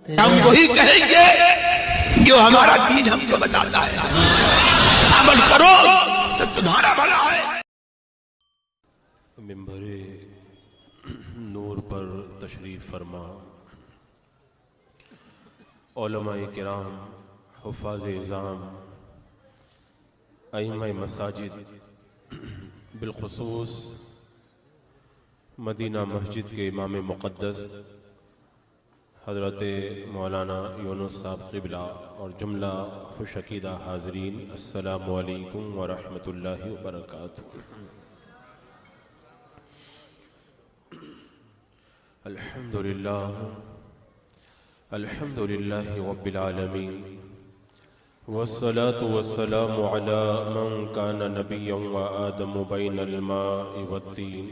हम वही कहेंगे जो हमारा दीन हमको बताता है। अमल करो तो तुम्हारा भला है। मिंबरे नूर पर तशरीफ फरमा उलमाए किराम, हुफ़ाज़ इज़ाम, अइम्मा मसाजिद, बिलखुसूस मदीना मस्जिद के इमाम मुक़द्दस हज़रत मौलाना यूनुस साहब क़िबला और जुमला खुशअक़ीदा हाज़रीन, अस्सलामु अलैकुम व रहमतुल्लाहि व बरकातुहू। अल्हम्दुलिल्लाहि रब्बिल आलमीन वस्सलातु वस्सलामु अला मन काना नबिय्यन व आदमु बैनल माइ वत्तीन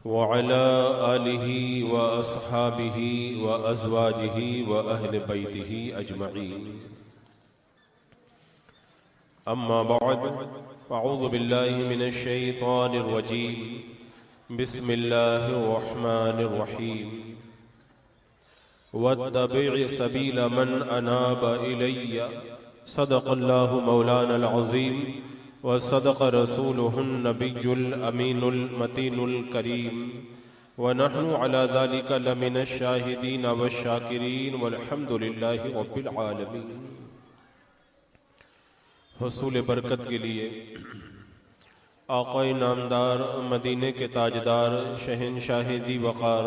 व अला आलिहि व अस्हाबिहि व अज़वाजिहि व अहले बैतिहि अजमईन। अम्मा बअद, अऊज़ु बिल्लाहि मिनश शैतानिर रजीम। बिस्मिल्लाहिर रहमानिर रहीम। वत्तबि' सबीला मन अनाब इलय्या। सदक़ल्लाहु मौलाना अज़ीम व सदक़ रसूलुहुन नबियुल अमीनुल मतीनुल करीम व नहनु अला ज़ालिका लमिनश शाहिदीन वश शाकिरीन वल्हम्दुलिल्लाहि रब्बिल आलमीन। हुसूल बरकत के लिए आक़ाए नामदार, मदीने के ताजदार, शहंशाह ज़ी वक़ार,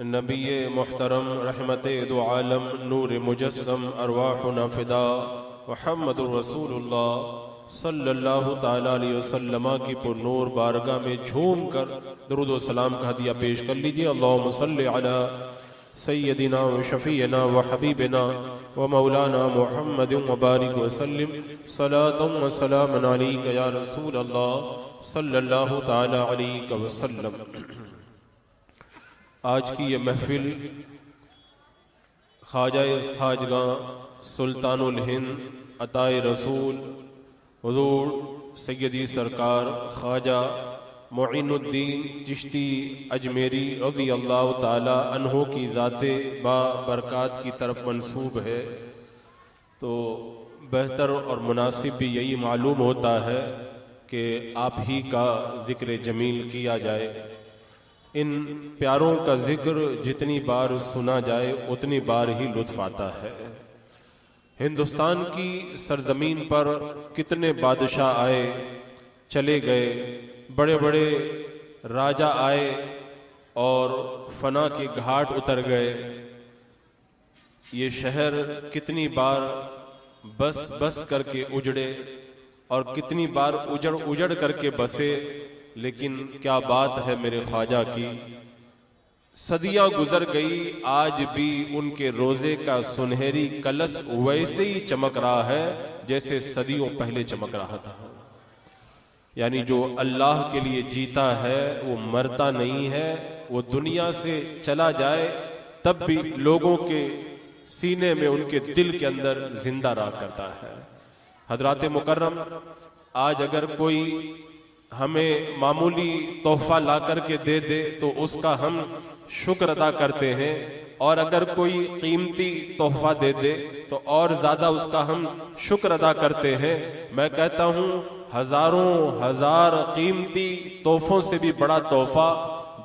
नबी मुहतरम, रहमते दो आलम, नूर मुजस्सम, अरवाहुना फ़िदा मुहम्मदुर रसूलुल्लाह सल्लल्लाहु ताला अलैहि वसल्लम की पुरनूर बारगाह में झूम कर दुरूद व सलाम का हदिया पेश कर लीजिए। अल्लाहुम्मा सल्लि अला सय्यदिना व शफ़ीना व हबीबिना व मौलाना मुहम्मदिन व बारिक व सल्लिम सलातन व सलामन अलैका या रसूल अल्लाह सल्लल्लाहु ताला अलैहि वसल्लम। आज की ये महफिल ख्वाजा खाजगा सुल्तानुल हिंद अताए रसूल हुज़ूर सैयदी सरकार ख्वाजा मुइनुद्दीन चिश्ती अजमेरी रज़ी अल्लाह ताला अन्हो की ज़ाते बा बरकात की तरफ मंसूब है, तो बेहतर और मुनासिब भी यही मालूम होता है कि आप ही का ज़िक्र जमील किया जाए। इन प्यारों का ज़िक्र जितनी बार सुना जाए उतनी बार ही लुत्फ़ आता है। हिंदुस्तान की सरजमीन पर कितने बादशाह आए चले गए, बड़े बड़े राजा आए और फना के घाट उतर गए। ये शहर कितनी बार बस बस करके उजड़े और कितनी बार उजड़ उजड़ करके बसे, लेकिन क्या बात है मेरे ख्वाजा की, सदियां गुजर गई, आज भी उनके रोजे का सुनहरी कलश वैसे ही चमक रहा है जैसे सदियों पहले चमक रहा था। यानी जो अल्लाह के लिए जीता है वो मरता नहीं है, वो दुनिया से चला जाए तब भी लोगों के सीने में, उनके दिल के अंदर जिंदा रहा करता है। हजरात मुकर्रम, आज अगर कोई हमें मामूली तोहफा ला करके दे दे तो उसका हम शुक्र अदा करते हैं, और अगर कोई कीमती तोहफा दे दे तो और ज्यादा उसका हम शुक्र अदा करते हैं। मैं कहता हूं हजारों हजार कीमती तोहफों से भी बड़ा तोहफा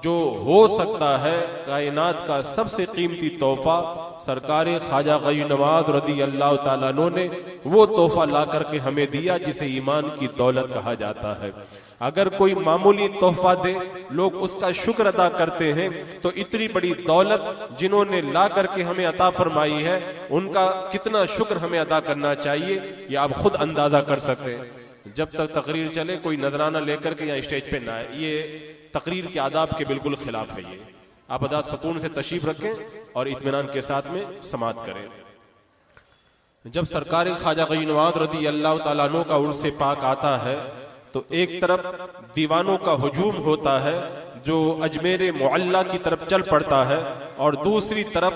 जो हो सकता है, कायनात का सबसे कीमती तोहफा सरकार ख्वाजा गयूम नवाज रज़ी अल्लाह ताला अन्हु ने वो तोहफा ला करके हमें दिया जिसे ईमान की दौलत कहा जाता है। अगर कोई मामूली तोहफा दे, लोग उसका शुक्र अदा करते हैं, तो इतनी बड़ी दौलत जिन्होंने ला करके हमें अता फरमाई है उनका कितना शुक्र हमें अदा करना चाहिए, ये आप खुद अंदाजा कर सकते हैं। जब तक तकरीर चले कोई नजराना लेकर के यहाँ स्टेज पे ना आए, ये तकरीर के आदाब के बिल्कुल खिलाफ है। ये आप आदाब सुकून से तशरीफ रखें और इत्मीनान के साथ में समाअत करें। जब सरकार ख्वाजा गयूम नवाज रज़ी अल्लाह ताला अन्हु का उर्स पाक आता है तो एक तरफ दीवानों का हुजूम होता है जो अजमेर मुअल्ला की तरफ चल पड़ता है, और दूसरी तरफ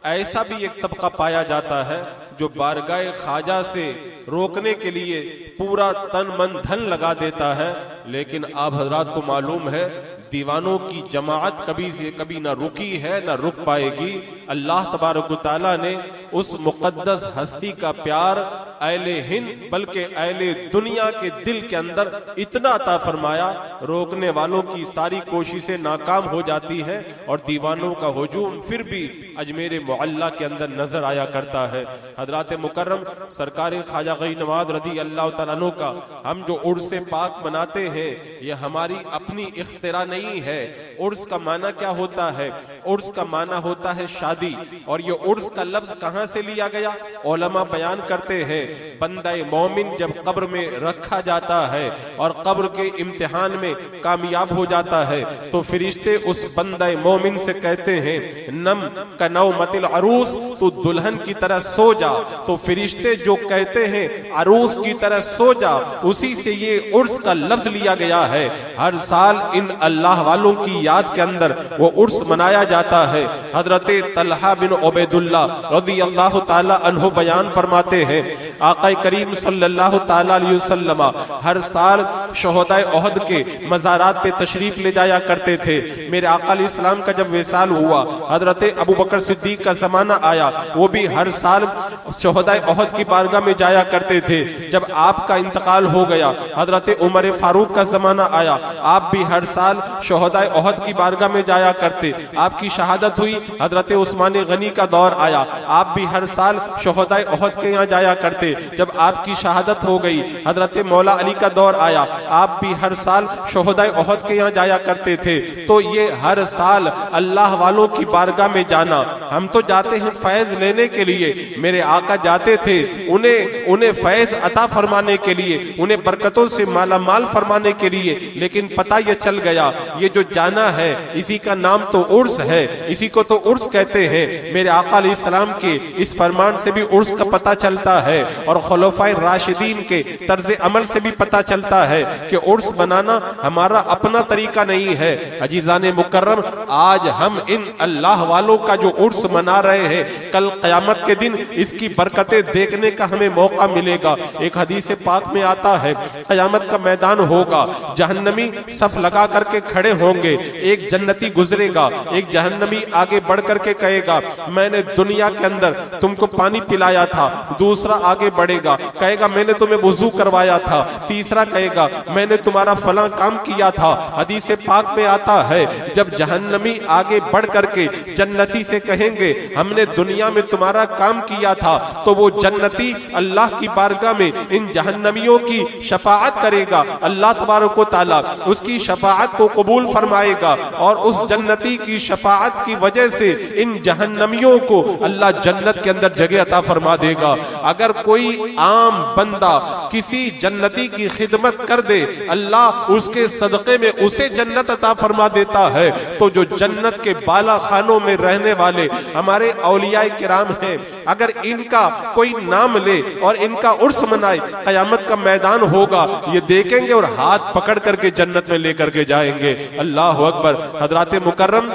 ऐसा भी एक तबका पाया जाता है जो बारगाह ख्वाजा से रोकने के लिए पूरा तन मन धन लगा देता है। लेकिन आप हजरात को मालूम है दीवानों की जमात कभी से कभी ना रुकी है ना रुक पाएगी। अल्लाह तबारक व तआला ने उस मुक़द्दस हस्ती का प्यार अहले हिंद बल्कि अहले दुनिया के दिल के अंदर इतना अता फरमाया, रोकने वालों की सारी कोशिशें नाकाम हो जाती हैं और दीवानों का हुजूम फिर भी अजमेर मुअल्ला के अंदर नजर आया करता है। हजरात मुकर्रम सरकार ख्वाजा गई नवाज रदी अल्लाह तआला अन्हु का हम जो उर्स पाक मनाते हैं, ये हमारी अपनी इख्तिरा नहीं है। उर्स का माना क्या होता है? उर्स का माना होता है शादी। और ये उर्स का लफ्ज कहां से लिया गया? उलमा बयान करते हैं, बंदा मोमिन जब कब्र में रखा जाता है और कब्र के इम्तिहान में कामयाब हो जाता है तो फरिश्ते उस बंदा मोमिन से कहते हैं, नम कनौमतिल अरूस, तू दुल्हन की तरह सो जा। तो फरिश्ते जो कहते हैं अरूस की तरह सो जा, उसी से ये उर्स का लफ्ज लिया गया है। हर साल इन अल्लाह वालों की याद के अंदर वो उर्स मनाया जाता है। हजरत तलहा बिन उबैदुल्लाह रज़ी अल्लाह ताला अन्हु बयान फरमाते हैं, आका करीम सल्लल्लाहु ताला अलैहि वसल्लम हर साल शोहदाए ओहद के मज़ारात पे तशरीफ ले जाया करते थे। मेरे आका अलैहिस्सलाम का जब विसाल हुआ, हजरत अबू बकर सिद्दीक का जमाना आया, वो भी हर साल शोहदाए ओहद की बारगाह में जाया करते थे। जब आपका इंतकाल हो गया, हजरत उमर फारूक का जमाना आया, आप भी हर साल शोहदाए ओहद की बारगाह में जाया करते। आपकी शहादत हुई, हजरत उस्मान गनी का दौर आया, आप भी हर साल शोहदाए ओहद के यहाँ जाया करते। जब आपकी शहादत हो गई, हजरत मौला अली का दौर आया, आप भी हर साल शोहदाए ओहद के यहाँ जाया करते थे। तो ये हर साल अल्लाह वालों की बारगाह में जाना, हम तो जाते हैं फैज लेने के लिए, मेरे आका जाते थे उन्हें फैज अता फरमाने के लिए, उन्हें बरकतों से माला माल फरमाने के लिए। लेकिन पता ये चल गया, ये जो जाना है इसी का नाम तो उर्स है, इसी को तो उर्स कहते हैं। मेरे आका अलैहिस्सलाम के इस फरमान से भी उर्स का पता चलता है और खुलफाए राशिदीन के तर्ज अमल से भी पता चलता है कि उर्स बनाना हमारा अपना तरीका नहीं है। अजीजाने मुकर्रम, आज हम इन अल्लाह वालों का जो उर्स मना रहे हैं, कल क़यामत के दिन इसकी बरकतें देखने का हमें मौका मिलेगा। एक हदीस पाक में आता है, क़यामत का मैदान होगा, जहन्नमी सफ लगा करके खड़े होंगे, एक जन्नती गुजरेगा, एक जहन्नमी आगे बढ़ करके कहेगा, मैंने दुनिया के अंदर तुमको पानी पिलाया था। दूसरा आगे बढ़ेगा, कहेगा मैंने तुम्हें वुजू करवाया था। तीसरा कहेगा मैंने तुम्हारा फलां काम किया था। हदीस पाक में आता है, जब जहन्नमी आगे बढ़ करके जन्नती से कहेंगे हमने दुनिया में तुम्हारा काम किया था, तो वो जन्नती अल्लाह की बारगाह में इन जहन्नमियों की शफाअत करेगा। अल्लाह तबारक व तआला उसकी शफाअत को कबूल फरमाएगा और उस जन्नती की शफाअत की वजह से इन जहन्नमियों को अल्लाह जन्नत के अंदर जगह अता फरमा देगा। अगर कोई आम बंदा किसी जन्नती की खिदमत कर दे, अल्लाह उसके सदक़े में उसे जन्नत अता फरमा देता है। तो जो जन्नत के बाला खानों में रहने वाले हमारे औलियाए किराम हैं, अगर इनका कोई नाम ले और इनका उर्स मनाए, क़यामत का मैदान होगा, ये देखेंगे और हाथ पकड़ करके जन्नत में लेकर के जाएंगे। अल्लाह अकबर। हजरात मुकर्रम,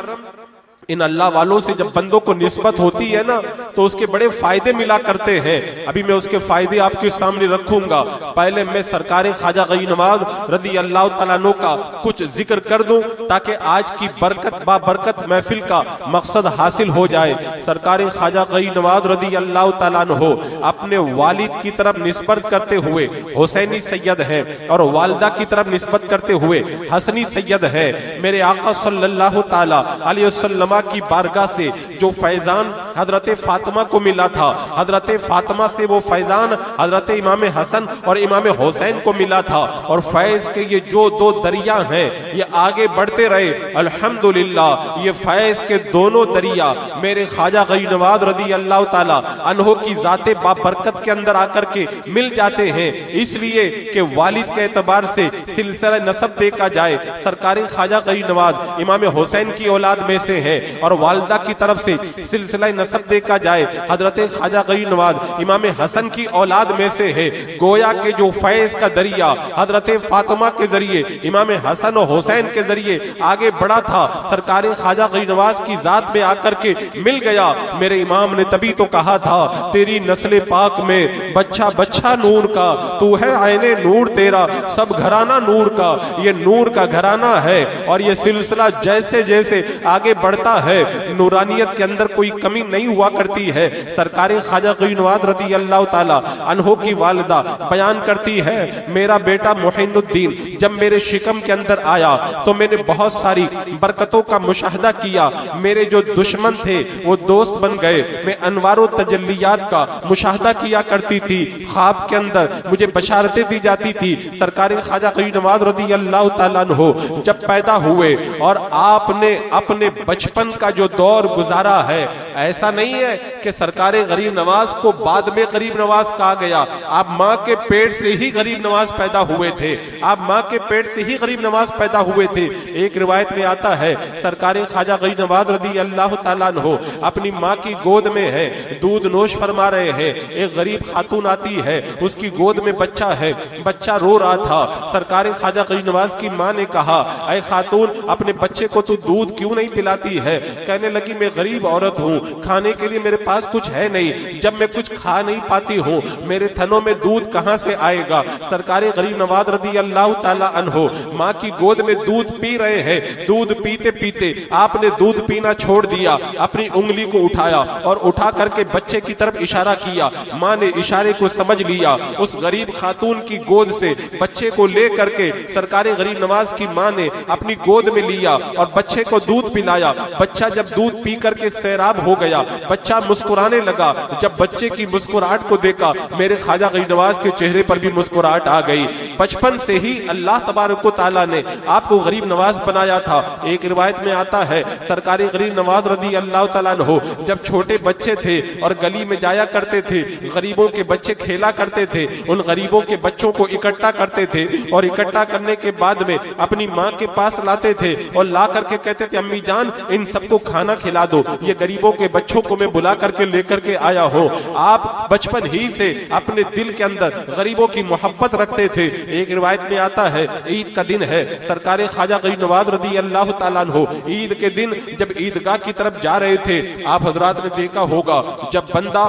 इन अल्लाह वालों से जब बंदों को निस्बत होती है ना, तो उसके बड़े फायदे मिला करते हैं। अभी मैं उसके फायदे आपके सामने रखूंगा। पहले मैं सरकार ख्वाजा गई नवाज रदी अल्लाह तआला अन्हु का कुछ जिक्र कर दूं ताकि आज की बरकत बाबरकत महफिल का मकसद हासिल हो जाए। सरकार ख्वाजा गई नवाज रदी अल्लाह तआला अन्हु अपने वालिद की तरफ निस्बत करते हुए हुसैनी सैयद है और वालदा की तरफ निस्बत करते हुए हसनी सैयद है। मेरे आका सल्लल्लाहु तआला अलैहि वसल्लम की बारगाह से जो फैजान हजरत फातिमा को मिला था, हजरत फातिमा से वो फैजान हजरत इमाम हसन और इमाम हुसैन को मिला था। और फैज के ये जो दो दरिया हैं, ये आगे बढ़ते रहे। अल्हम्दुलिल्लाह, ये फैज के दोनों दरिया मेरे ख्वाजा गई नवाज रदी अल्लाह ताला अन्हो की जाते बाबरकत के अंदर आकर के मिल जाते हैं। इसलिए कि वालिद के एतबार से सिलसिला नसब देखा जाए, सरकारी ख्वाजा गई नवाज इमाम हुसैन की औलाद में से है और वालदा की तरफ से सिलसिला नसब देखा जाए जाए, हजरत ख्वाजा गरीब नवाज इमाम हसन की औलाद में से है। गोया के जो फैज का दरिया हजरत फातिमा के जरिए इमाम हसन और हुसैन के जरिए आगे बढ़ा था, सरकार ख्वाजा गरीब नवाज की जात में आकर के मिल गया। मेरे इमाम ने तभी तो कहा था, तेरी नस्ल पाक में बच्चा बच्चा नूर का, तू है आईने नूर तेरा, सब घराना नूर का। ये नूर का घराना है और ये सिलसिला जैसे जैसे आगे बढ़ता है नूरानियत के अंदर कोई कमी नहीं हुआ करती है। सरकार ख्वाजा गरीब नवाज रज़ी अल्लाह ताला अन्हो की वालिदा बयान करती है, मेरा बेटा मोइनुद्दीन जब मेरे शिकम के अंदर आया तो मैंने बहुत सारी बरकतों का मुशाहदा किया। मेरे जो दुश्मन थे वो दोस्त बन गए। मैं अनवारो तजल्लियात का मुशाहदा किया करती थी। ख्वाब के अंदर मुझे बशारतें दी जाती थी। सरकार ख्वाजा गरीब नवाज रज़ी अल्लाह ताला अन्हो जब पैदा हुए और आपने अपने बचपन का जो दौर गुजारा है, ऐसा नहीं है कि सरकार गरीब नवाज को बाद में गरीब नवाज कहा गया। आप माँ के पेट से ही गरीब नवाज पैदा हुए थे। आप माँ के पेट से ही गरीब नवाज पैदा हुए थे। एक रिवायत में आता है सरकार ख्वाजा गरीब नवाज रज़ी अल्लाह ताला अन्हो अपनी माँ की गोद में है, दूध नोश फरमा रहे हैं। एक गरीब खातून आती है, उसकी गोद में बच्चा है, बच्चा रो रहा था। सरकार ख्वाजा गरीब नवाज की माँ ने कहा, ऐ खातून अपने बच्चे को तू दूध क्यों नहीं पिलाती है? कहने लगी, मैं गरीब औरत हूँ, खाने के लिए मेरे पास कुछ है नहीं। जब मैं कुछ खा नहीं पाती हूँ, मेरे थनों में दूध कहाँ से आएगा? सरकार गरीब नवाज रज़ी अल्लाह ताला अन्हो माँ की गोद में दूध पी रहे हैं। दूध पीते पीते आपने दूध पीना छोड़ दिया, अपनी उंगली को उठाया और उठा करके बच्चे की तरफ इशारा किया। माँ ने इशारे को समझ लिया। उस गरीब खातून की गोद से बच्चे को ले करके सरकार गरीब नवाज की माँ ने अपनी गोद में लिया और बच्चे को दूध पिलाया। बच्चा जब दूध पी करके सैराब हो गया, बच्चा मुस्कुराने लगा। जब बच्चे की मुस्कुराहट को देखा, मेरे ख्वाजा गरीब नवाज के चेहरे पर भी मुस्कुराहट आ गई। बचपन से ही अल्लाह तबारक व तआला ने आपको गरीब नवाज बनाया था। एक रिवायत में आता है सरकारी गरीब नवाज रज़ी अल्लाह ताला अन्हो जब छोटे बच्चे थे और गली में जाया करते थे, गरीबों के बच्चे खेला करते थे, उन गरीबों के बच्चों को इकट्ठा करते थे और इकट्ठा करने के बाद में अपनी माँ के पास लाते थे और ला करके कहते थे, अम्मी जान इन सबको खाना खिला दो, ये गरीबों के बच्चों को मैं बुला करके लेकर के आया हूँ। आप बचपन ही से अपने दिल के अंदर गरीबों की मोहब्बत रखते थे। एक रिवायत में आता है, ईद का दिन है, सरकार ख्वाजा गरीब नवाज रज़ी अल्लाह ताला अन्हो ईद के दिन जब ईदगाह की तरफ जा रहे थे, आप हजरात ने देखा होगा जब बंदा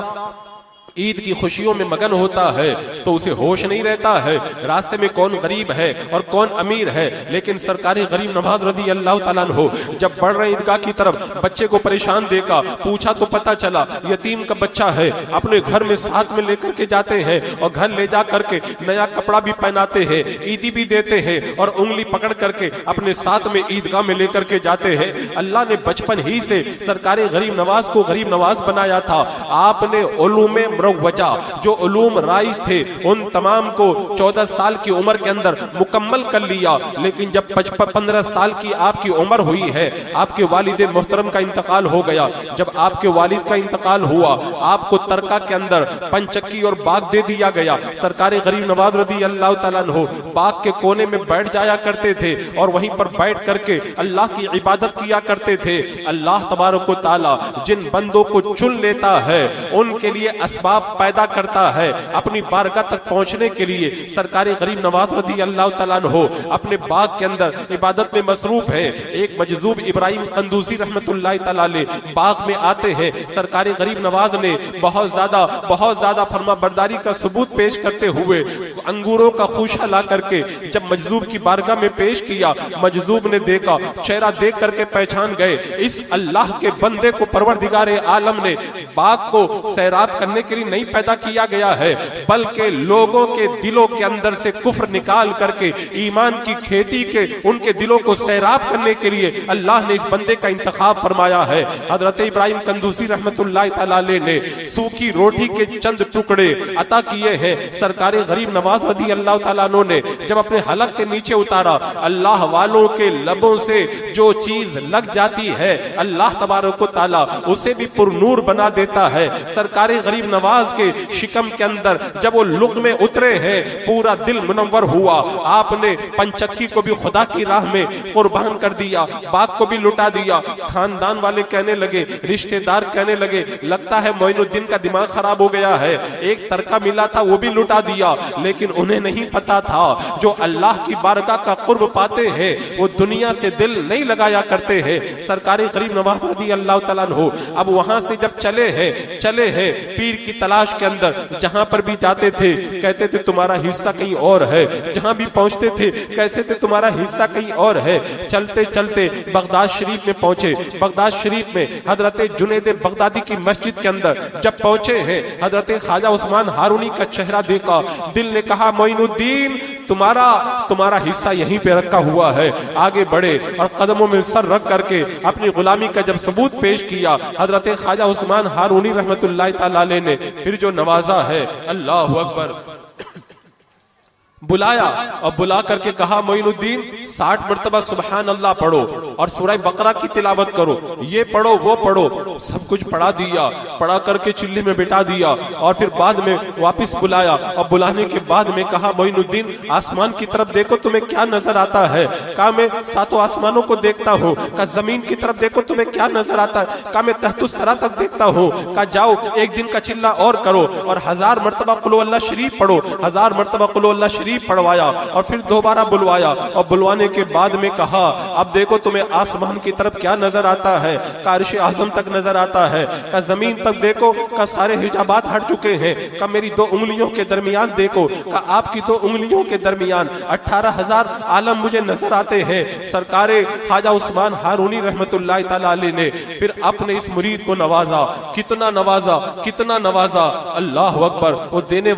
ईद की खुशियों में मगन होता है तो उसे होश नहीं रहता है रास्ते में कौन गरीब है और कौन अमीर है। लेकिन सरकारी गरीब नवाज रज़ी अल्लाह ताला अन्हो जब बढ़ रहे ईदगाह की तरफ, बच्चे को परेशान देखा, पूछा तो पता चला यतीम का बच्चा है। अपने घर में साथ में लेकर के जाते हैं और घर ले जा करके नया कपड़ा भी पहनाते हैं, ईदी भी देते हैं और उंगली पकड़ करके अपने साथ में ईदगाह में लेकर के जाते हैं। अल्लाह ने बचपन ही से सरकारी गरीब नवाज को गरीब नवाज बनाया था। आपने उलूम वजह जो उलूम राइज थे उन तमाम को 14 साल की उम्र के अंदर मुकम्मल कर लिया। लेकिन जब 15 साल की आपकी उम्र हुई है, आपके वालिद मोहतरम का इंतकाल हो गया। जब आपके वालिद का इंतकाल हुआ, आपको तरका के अंदर पंचक्की और बाग दे दिया गया। सरकार गरीब नवाज रज़ी अल्लाह ताला अन्हो बाग के कोने में बैठ जाया करते थे और वहीं पर बैठ करके अल्लाह की इबादत किया करते थे। अल्लाह तबारक व तआला जिन बंदों को चुन लेता है उनके लिए असबाब पैदा करता है अपनी बारगाह तक पहुंचने के लिए। सरकारी गरीब नवाज रज़ी अल्लाह ताला अन्हो अपने बाग के अंदर इबादत में मसरूफ है। एक मजजूब इब्राहिम कंदूसी रहमतुल्लाह तआला अलैह बाग में आते हैं। सरकारी गरीब नवाज ने बहुत ज्यादा फरमा बरदारी का सबूत पेश करते हुए अंगूरों का खूशा ला करके जब मजजूब की बारगाह में पेश किया, मजजूब ने देखा, चेहरा देख करके पहचान गए, इस अल्लाह के बंदे को परवरदिगार आलम ने बाग को सैराब करने के लिए नहीं पैदा किया गया है, बल्कि लोगों के दिलों के अंदर से कुफ्र निकाल करके ईमान की खेती के उनके दिलों को सैराब करने के लिए अल्लाह ने इस बंदे का इंतखाब फरमाया है। हजरत इब्राहिम कंदूसी रहमतुल्लाह तआला अलैह ने सूखी रोटी के चंद टुकड़े अता किए हैं। सरकार गरीब नवाज नवाज रज़ी अल्लाह ताला अन्हु ने जब अपने हलक के नीचे उतारा, अल्लाह वालों के लबों से जो चीज लग जाती है अल्लाह तबारक व तआला उसे भी पुरनूर बना देता है। सरकार गरीब नवाज के शिकम के अंदर जब वो लुग़्मे उतरे हैं, पूरा दिल मुनव्वर हुआ। आपने पंचक्की को भी खुदा की राह में कुर्बान कर दिया, बाग को भी लुटा दिया। खानदान वाले कहने लगे, रिश्तेदार कहने लगे, लगता है मोइनुद्दीन का दिमाग खराब हो गया है, एक तरका मिला था वो भी लुटा दिया। लेकिन उन्हें नहीं पता था जो अल्लाह की बारगाह का कुर्ब पाते हैं वो दुनिया से दिल नहीं लगाया करते हैं। सरकारी गरीब नवाज रज़ी अल्लाह तआला अन्हु अब वहां से जब चले हैं पीर की तलाश के अंदर, जहां पर भी जाते थे कहते थे तुम्हारा हिस्सा कहीं और है, जहां भी पहुंचते थे कहते थे तुम्हारा हिस्सा कहीं और है। चलते चलते बगदाद शरीफ में पहुंचे। बगदाद शरीफ में हजरत जुनैद बगदादी की मस्जिद के अंदर जब पहुंचे हैं, हजरत ख्वाजा उस्मान हारूनी का चेहरा देखा, दिल ने कहा मोइनुद्दीन तुम्हारा हिस्सा यहीं पे रखा हुआ है। आगे बढ़े और कदमों में सर रख करके अपनी गुलामी का जब सबूत पेश किया, हजरत ख्वाजा उस्मान हारूनी रहमतुल्लाह तआला अलैह ने फिर जो नवाजा है, अल्लाह अकबर, बुलाया और बुला करके कहा मोइनुद्दीन 60 मरतबा सुबहान अल्लाह पढ़ो और सूरह बकरा की तिलावत करो, ये पढ़ो वो पढ़ो। सब कुछ पढ़ा दिया, पढ़ा करके चुल्ली में बिठा दिया और फिर बाद में वापस बुलाया और बुलाने के बाद में कहा मोइनुद्दीन आसमान की तरफ देखो तुम्हें क्या नजर आता है। कहा मैं 7 आसमानों को देखता हूँ। कहा जमीन की तरफ देखो तुम्हें क्या नजर आता है। कहा मैं तहतुस्सरा तक देखता हूँ। कहा जाओ एक दिन का चिल्ला और करो और 1000 मरतबा कुल अल्लाह शरीफ पढ़ो। 1000 मरतबा कुल अल्लाह शरीफ पढ़वाया और फिर दोबारा बुलवाया और बुलवाने के बाद में कहा अब देखो तुम्हें आसमान की तरफ क्या नजर आता है। का अर्श आज़म तक नजर आता है। का जमीन तक देखो। का सारे हिजाबात हट चुके हैं। का मेरी 2 उंगलियों के दरमियान देखो। का आपकी 2 उंगलियों के दरमियान 18,000 आलम मुझे नजर आते हैं। सरकारे ख्वाजा उस्मान हारूनी रहमतुल्लाह तआला अलैह ने फिर अपने इस मुरीद को नवाजा। कितना नवाजा, कितना नवाजा। अल्लाह अकबर। वो देने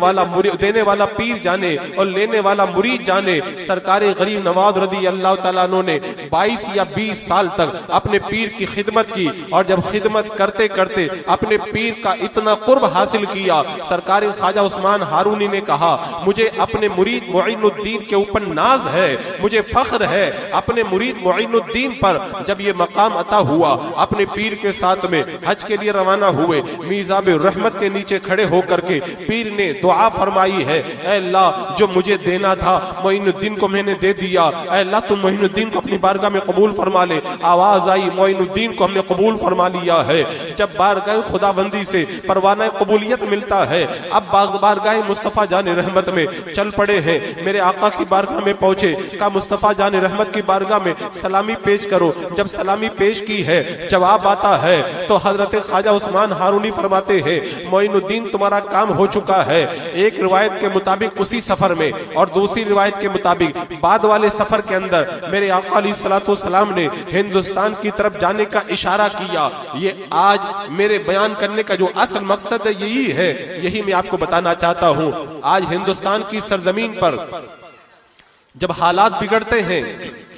वाला पीर जाने और लेने वाला मुरीद जाने। सरकारे गरीब नवाज रज़ी अल्लाह तआला अन्हु ने 22 या 20 साल तक अपने पीर की खिदमत की और जब खिदमत करते करते अपने पीर का इतना कुर्ब हासिल किया, सरकारे ख्वाजा उस्मान हारूनी ने कहा मुझे अपने मुरीद मोइनुद्दीन के ऊपर नाज है, मुझे फख्र है अपने मुरीद मोइनुद्दीन पर। जब ये मकाम अता हुआ, अपने पीर के साथ में हज के लिए रवाना हुए। मीज़ाब रहमत के नीचे खड़े होकर के पीर ने दुआ फरमाई है, ऐ अल्लाह जो मुझे देना था मोइनुद्दीन को मैंने दे दिया, ऐ अल्लाह तुम मोइनुद्दीन को अपनी बारगाह में कबूल फरमा ले। आवाज आई मोइनुद्दीन को हमने कबूल फरमा लिया है। जब बारगाह खुदाबंदी से परवाना कबूलियत मिलता है, अब बारगाह मुस्तफ़ा जान रहमत में चल पड़े हैं। मेरे आका की बारगाह में पहुंचे। का मुस्तफ़ा जान रहमत की बारगाह में सलामी पेश करो। जब सलामी पेश की है, जवाब आता है तो हजरत ख्वाजा उस्मान हारूनी फरमाते हैं मोइनुद्दीन तुम्हारा काम हो चुका है। एक रिवायत के मुताबिक उसी सफर में और दूसरी रिवायत के मुताबिक बाद वाले सफर के अंदर मेरे आका अलैहिस्सलाम ने हिंदुस्तान की तरफ जाने का इशारा किया। ये आज मेरे बयान करने का जो असल मकसद है यही है, यही मैं आपको बताना चाहता हूँ। आज हिंदुस्तान की सरजमीन पर जब हालात बिगड़ते हैं,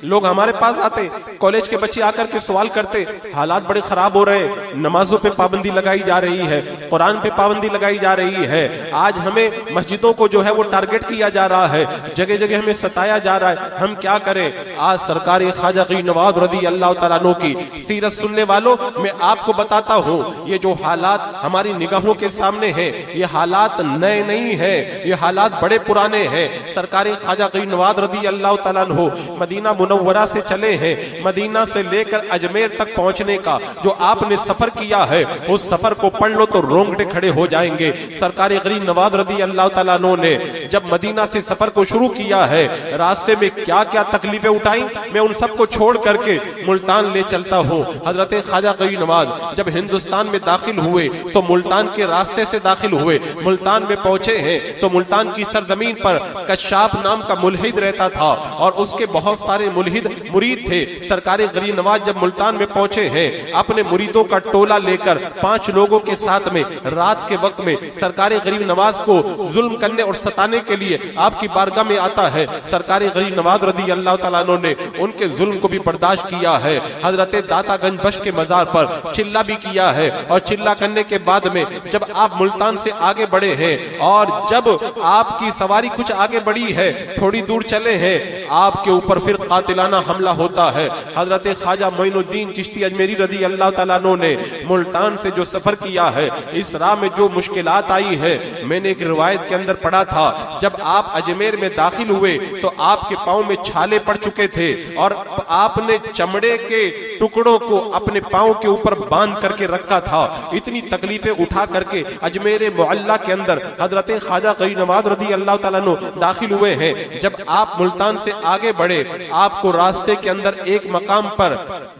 लोग हमारे पास आते, कॉलेज के बच्चे आकर के सवाल करते हालात बड़े खराब हो रहे हैं, नमाजों पे पाबंदी लगाई जा रही है, कुरान पे पाबंदी लगाई जा रही है। आज हमें मस्जिदों को जो है वो टारगेट किया जा रहा है, जगह जगह हमें सताया जा रहा है, हम क्या करें। आज सरकारी ख्वाजा नवाज रज़ी अल्लाह तआला अन्हु की सीरत सुनने वालों, मैं आपको बताता हूँ ये जो हालात हमारी निगाहों के सामने है, ये हालात नए नहीं है, ये हालात बड़े पुराने हैं। सरकारी ख्वाजा नवाज रज़ी अल्लाह तआला अन्हु मदीना मुनव्वरा से चले हैं। मदीना से लेकर अजमेर तक पहुंचने का जो आपने सफर किया है, उस सफर को पढ़ लो तो रोंगटे खड़े हो जाएंगे। सरकार गरीब नवाज रज़ी अल्लाह तआला अन्हु ने जब मदीना से सफर को शुरू किया है, रास्ते में क्या क्या तकलीफें उठाई, मैं उन सबको छोड़ करके मुल्तान ले चलता हूँ। हजरत ख्वाजा गरीब नवाज जब हिंदुस्तान में दाखिल हुए तो मुल्तान के रास्ते से दाखिल हुए। मुल्तान में पहुंचे हैं तो मुल्तान की सरजमीन पर कश्शाप नाम का मुल्हिद रहता था और उसके बहुत सारे मुल्हिद मुरीद थे। सरकार गरीब नवाज जब मुल्तान में पहुंचे हैं अपने मुरीदों का टोला लेकर 5 लोगों के साथ में रात के वक्त में सरकार गरीब नवाज को जुल्म करने और सताने के लिए आपकी बारगाह में आता है। सरकार गरीब नवाज रदी अल्लाह तआला अन्हु ने उनके जुल्म को भी बर्दाश्त किया है। हजरत दातागंज बख्श के मजार पर चिल्ला भी किया है और चिल्ला करने के बाद में जब आप मुल्तान से आगे बढ़े हैं और जब आपकी सवारी कुछ आगे बढ़ी है, थोड़ी दूर चले हैं, आपके ऊपर फिर कातिलाना हमला होता है। हजरत ख्वाजा मोइनुद्दीन चिश्ती अजमेरी रदी अल्लाह तआला अन्हु ने मुल्तान से जो सफर किया है, इस राह में जो मुश्किलात आई है, मैंने एक रिवायत के अंदर पढ़ा था जब आप अजमेर में दाखिल हुए तो आपके पांव में छाले पड़ चुके थे और आपने चमड़े के टुकड़ों को अपने पांव के ऊपर बांध करके रखा था। इतनी तकलीफें उठा करके अजमेर मुअल्ला के अंदर हजरत ख्वाजा गरीब नवाज रदी अल्लाह तआला अन्हु दाखिल हुए हैं। जब आप मुल्तान से आगे बढ़े, आपको रास्ते के अंदर एक मकाम पर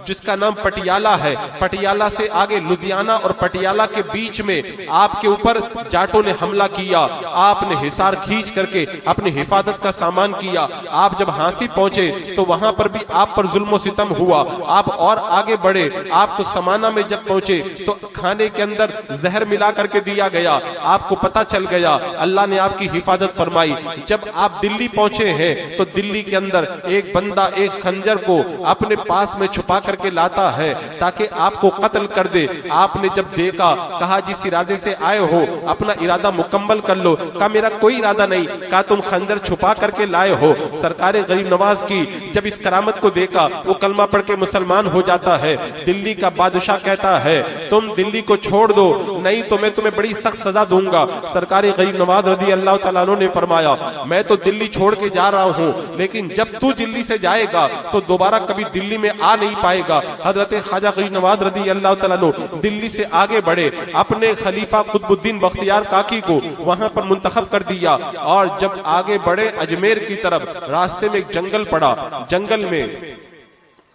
जिसका नाम पटियाला है, पटियाला से आगे लुधियाना और पटियाला के बीच में आपके ऊपर जाटों ने हमला किया। आपने हिसार खींच करके अपनी हिफाजत का सामान किया। आप जब हांसी पहुंचे तो वहां पर भी आप पर जुल्म सितम हुआ। आप और आगे बढ़े, आपको समाना में जब पहुंचे तो खाने के अंदर जहर मिला करके दिया गया। आपको पता चल गया, अल्लाह ने आपकी हिफाजत फरमाई। जब आप दिल्ली पहुंचे हैं तो दिल्ली के अंदर एक बंदा एक खंजर को अपने पास में छुपा करके लाता है ताकि आपको कत्ल कर दे। आपने जब देखा, कहा जिस इरादे से आए हो अपना इरादा मुकम्मल कर लो। कहा मेरा कोई इरादा नहीं। कहा तुम खंजर छुपा करके लाए हो। सरकार गरीब नवाज की जब इस करामत को देखा, वो कलमा पढ़ के मुसलमान हो जाता है। दिल्ली का बादशाह कहता है तुम दिल्ली को छोड़ दो, नहीं तो मैं तुम्हें बड़ी सख्त सजा दूंगा। सरकार गरीब नवाज रदी अल्लाह तआला अन्हु ने फरमाया मैं तो दिल्ली छोड़ के जा रहा हूँ, लेकिन जब तू दिल्ली से जाएगा तो दोबारा कभी दिल्ली में आ नहीं पाएगा। हजरत ख्वाजा गरीब नवाज रदी अल्लाह तआला अन्हु दिल्ली से आगे बढ़े, अपने खलीफा कुतुबुद्दीन बख्तियार काकी को वहां पर मुंतखब कर दिया और जब आगे बढ़े अजमेर की तरफ, रास्ते में एक जंगल पड़ा। जंगल में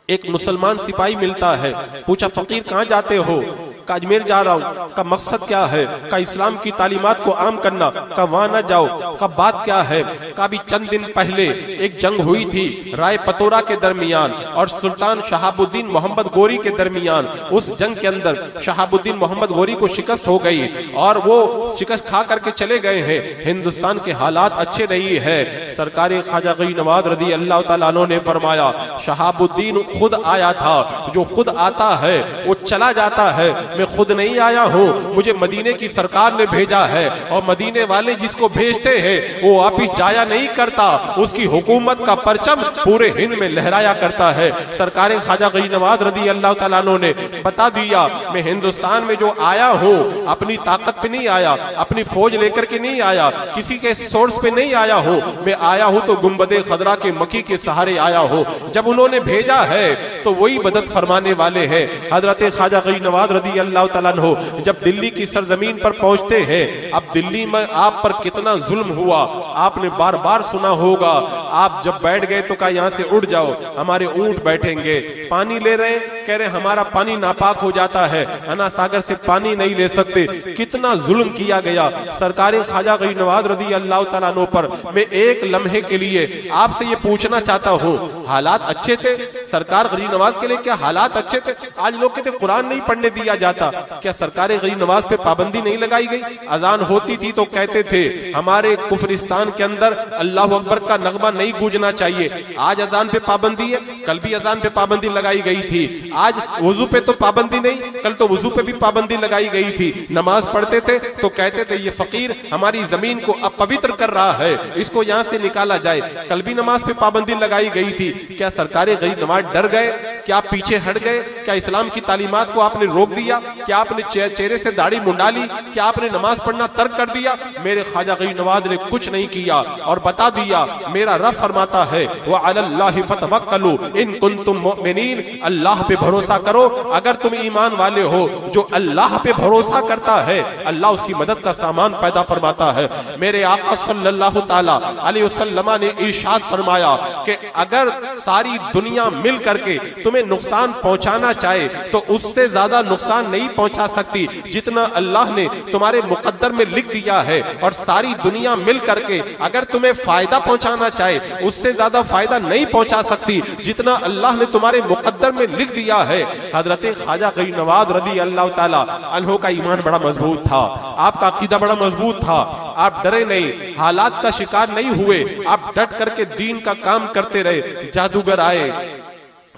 एक मुसलमान सिपाही मिलता है। पूछा फकीर कहाँ जाते हो? का अजमेर जा रहा हूँ। का मकसद क्या है? का इस्लाम की तालीमात को आम करना। का वहां ना जाओ। का बात क्या है? का भी चंद दिन पहले एक जंग हुई थी राय पतोरा के दरमियान और सुल्तान शहाबुद्दीन मोहम्मद गोरी के दरमियान। उस जंग के अंदर शहाबुद्दीन मोहम्मद गोरी को शिकस्त हो गई और वो शिकस्त खा करके चले गए हैं। हिंदुस्तान के हालात अच्छे नहीं है। सरकार ख्वाजा गरीब नवाज रदी अल्लाह तआला अन्हु ने फरमाया शहाबुद्दीन खुद आया था। जो खुद आता है वो चला जाता है। मैं खुद नहीं आया हूँ, मुझे मदीने की सरकार ने भेजा है और मदीने वाले जिसको भेजते हैं वो वापिस जाया नहीं करता। उसकी हुकूमत का परचम पूरे हिंद में लहराया करता है। सरकार ख्वाजा गरीब नवाज रदी अल्लाह तआला अन्हु ने बता दिया मैं हिंदुस्तान में जो आया हूँ अपनी ताकत पे नहीं आया, अपनी फौज लेकर के नहीं आया, किसी के सोर्स पे नहीं आया हूँ। मैं आया हूँ तो गुंबदे खदरा के मकी के सहारे आया हूँ। जब उन्होंने भेजा है तो वही मदद फरमाने वाले हैं। हजरत ख्वाजा गरीब नवाज रदी अल्लाह तआला अन्हु जब दिल्ली की सरजमीन पर पहुंचते हैं, अब दिल्ली में आप पर कितना जुल्म हुआ आपने बार बार सुना होगा। आप जब बैठ गए तो कहा यहाँ से उठ जाओ, हमारे ऊंट बैठेंगे। पानी ले रहे, कह रहे हमारा पानी नापाक हो जाता है, अना सागर से पानी नहीं ले सकते। कितना जुल्म किया गया। सरकार ख्वाजा गरीब नवाज रदी अल्लाह तआला अन्हु पर मैं एक लम्हे के लिए आपसे ये पूछना चाहता हूँ, हालात अच्छे थे सरकार गरीब नवाज के लिए? क्या हालात अच्छे थे? आज लोग कहते कुरान नहीं पढ़ने दिया जाता। क्या सरकार गरीब नवाज पे पाबंदी नहीं लगाई गई? अजान होती थी तो कहते थे हमारे कुफरिस्तान के अंदर अल्लाह अकबर का नगमा नहीं गूंजना चाहिए। आज अजान पे पाबंदी है, कल भी अजान पे पाबंदी लगाई गई थी। आज वुजू पे तो पाबंदी नहीं, कल तो वुजू पे भी पाबंदी लगाई गई थी। नमाज पढ़ते थे तो कहते थे ये फकीर हमारी जमीन को अपवित्र कर रहा है, इसको यहाँ से निकाला जाए। कल भी नमाज पे पाबंदी लगाई गई थी। क्या सरकार गरीब नवाज डर गए? क्या पीछे हट गए? क्या इस्लाम की तालीमात को आपने रोक दिया? क्या आपने चेहरे से दाढ़ी मुंडा ली? क्या आपने नमाज पढ़ना तर्क कर दिया? मेरे ख्वाजा गरीब नवाज ने कुछ नहीं किया और बता दिया मेरा रब फरमाता है व अलल्लाहि फतवक्कलू इन कुंतुम मुमिनीन, अल्लाह पे भरोसा करो अगर तुम ईमान वाले हो। जो अल्लाह पे भरोसा करता है अल्लाह उसकी मदद का सामान पैदा फरमाता है। मेरे आका सल्लल्लाहु ताला अलैहि वसल्लम ने इरशाद फरमाया कि अगर सारी दुनिया मिल करके तुम्हें नुकसान पहुंचाना चाहे तो उससे ज्यादा नुकसान नहीं पहुंचा सकती जितना अल्लाह ने तुम्हारे मुकद्दर में लिख दिया है। और सारी दुनिया मिल करके अगर तुम्हें फायदा पहुंचाना चाहे उससे ज्यादा फायदा नहीं पहुंचा सकती जितना अल्लाह ने तुम्हारे मुकद्दर में लिख दिया है। हजरत ख्वाजा गरीब नवाज रदी अल्लाह ताला अन्हो का ईमान बड़ा मजबूत था, आपका अकीदा बड़ा मजबूत था। आप डरे नहीं, हालात का शिकार नहीं हुए, आप डट करके दीन का काम करते रहे। जादूगर आए,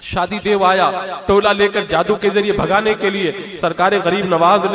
शादी देव आया, टोला लेकर जादू के जरिए भगाने के लिए सरकार गरीब नवाज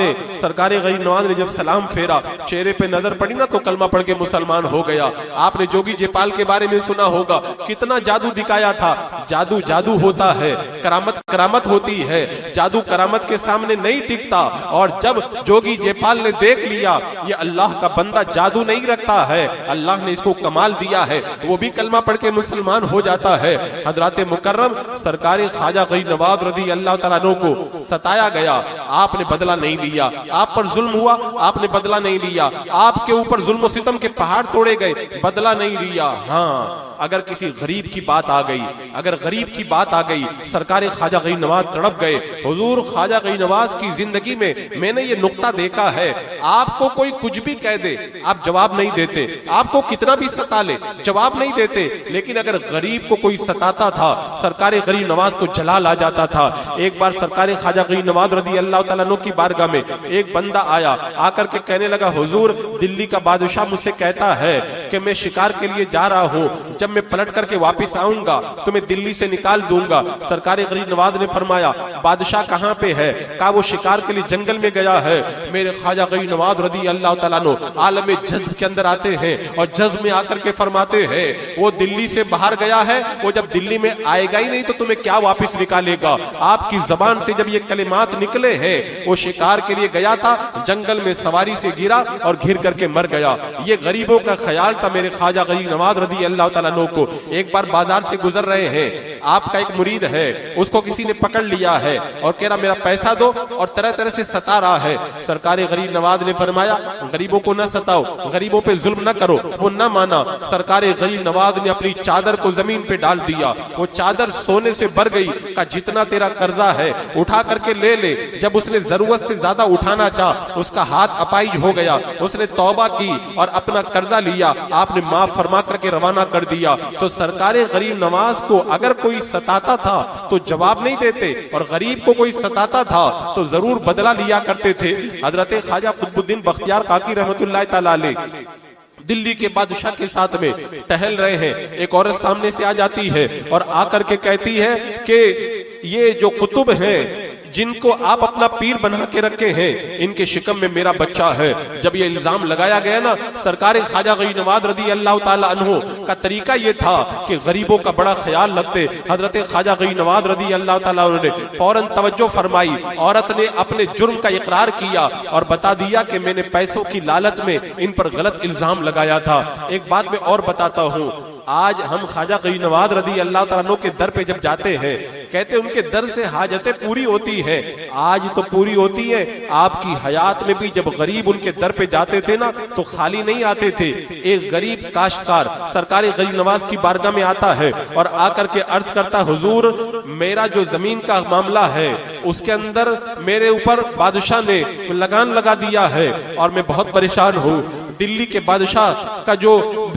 ने जब सलाम फेरा, चेहरे पे नजर पड़ी ना तो कलमा पढ़ के मुसलमान हो गया। आपने जोगी जयपाल के बारे में सुना होगा, कितना जादू दिखाया था। जादू जादू होता है, करामत करामत होती है, जादू करामत के सामने नहीं टिकता। और जब जोगी जयपाल ने देख लिया ये अल्लाह का बंदा जादू नहीं रखता है, अल्लाह ने इसको कमाल दिया है, वो भी कलमा पढ़ के मुसलमान हो जाता है। हजरत मुकर्रम सरकारी ख्वाजा गरीब नवाज रदी अल्लाह तआला अन्हु को सताया गया, आपने बदला नहीं लिया। आप पर जुल्म हुआ, आपने बदला नहीं लिया। आपके ऊपर जुल्म सितम के पहाड़ तोड़े गए, बदला नहीं लिया। हाँ, अगर किसी गरीब की बात आ गई, अगर गरीब की बात आ गई, सरकार ख्वाजा गरीब नवाज तड़प गए। हुजूर ख्वाजा गरीब नवाज की जिंदगी में मैंने ये नुक्ता देखा है, आपको कोई कुछ भी कह दे आप जवाब नहीं देते, आपको कितना भी सता ले जवाब नहीं देते। लेकिन अगर गरीब को कोई सताता था, सरकार गरीब नवाज को जलाल आ जाता था। एक बार सरकार ख्वाजा गरीब नवाज रदी अल्लाह तआला अन्हु की बारगाह में एक बंदा आया, आकर के कहने लगा, हुजूर दिल्ली का बादशाह मुझसे कहता है कि मैं शिकार के लिए जा रहा हूँ, जब मैं पलट करके वापस आऊंगा तो मैं दिल्ली से निकाल दूंगा। सरकार गरीब नवाज ने फरमाया, बादशाह कहाँ पे है? कहा वो शिकार के लिए जंगल में गया है। मेरे ख्वाजा गरीब नवाज रदी अल्लाह तआला अन्हु आलम जज्ब के अंदर आते हैं और जज्ब में आकर के फरमाते हैं, वो दिल्ली से बाहर गया है, वो जब दिल्ली में आएगा ही नहीं तो तुम्हें क्या वापस निकालेगा? आपकी जबान से जब ये कलिमात निकले हैं, वो शिकार के लिए गया था, जंगल में सवारी से गिरा और घिर करके मर गया। ये गरीबों का ख्याल था मेरे ख्वाजा गरीब नवाज रदी अल्लाह तआला अन्हु को। एक बार बाजार से गुजर रहे हैं, आपका एक मुरीद है, उसको किसी ने पकड़ लिया है और कह रहा मेरा पैसा दो और तरह तरह से सता रहा है। सरकार गरीब नवाज ने फरमाया, गरीबों को न सताओ, गरीबों पे जुल्म न करो। वो न माना। सरकार गरीब नवाज ने अपनी चादर को जमीन पे डाल दिया, वो चादर सोने से भर गई। का जितना तेरा कर्जा है उठा करके ले ले। जब उसने जरूरत से ज्यादा उठाना चाहा, उसका हाथ अपाइज हो गया, उसने तौबा की और अपना कर्जा लिया, आपने माफ फरमा करके रवाना कर दिया। तो सरकार गरीब नवाज को अगर कोई सताता था तो जवाब नहीं देते, और गरीब को कोई सताता था तो जरूर बदला लिया करते थे। हजरत ख्वाजा कुतुबुद्दीन बख्तियार काकी रहमतुल्लाह तआला अलैह दिल्ली के बादशाह के साथ में टहल रहे हैं, एक औरत सामने से आ जाती है और आकर के कहती है कि ये जो कुतुब हैं जिनको आप अपना पीर बना के रखे हैं, इनके शिकम में मेरा बच्चा है। जब ये इल्जाम लगाया गया ना, सरकार ख्वाजा गरीब नवाज रदी अल्लाह तआला अन्हु का तरीका ये था कि गरीबों का बड़ा ख्याल रखते। हजरत ख्वाजा गरीब नवाज रदी अल्लाह तआला अन्हु ने फौरन तवज्जो फरमाई। औरत ने अपने जुर्म का इकरार किया और बता दिया कि मैंने पैसों की लालच में इन पर गलत इल्जाम लगाया था। एक बात मैं और बताता हूँ, आज हम ख्वाजा गरीब नवाज रदी अल्लाह तआला अन्हु के दर पे जब जाते हैं, कहते उनके दर से हाजतें पूरी होती है। आज तो पूरी होती है, आपकी हयात में भी जब गरीब उनके दर पे जाते थे ना तो खाली नहीं आते थे। एक गरीब काश्तकार सरकार गरीब नवाज की बारगाह में आता है और आकर के अर्ज करता, हुजूर मेरा जो जमीन का मामला है उसके अंदर मेरे ऊपर बादशाह ने लगान लगा दिया है और मैं बहुत परेशान हूँ। दिल्ली के बादशाह का जो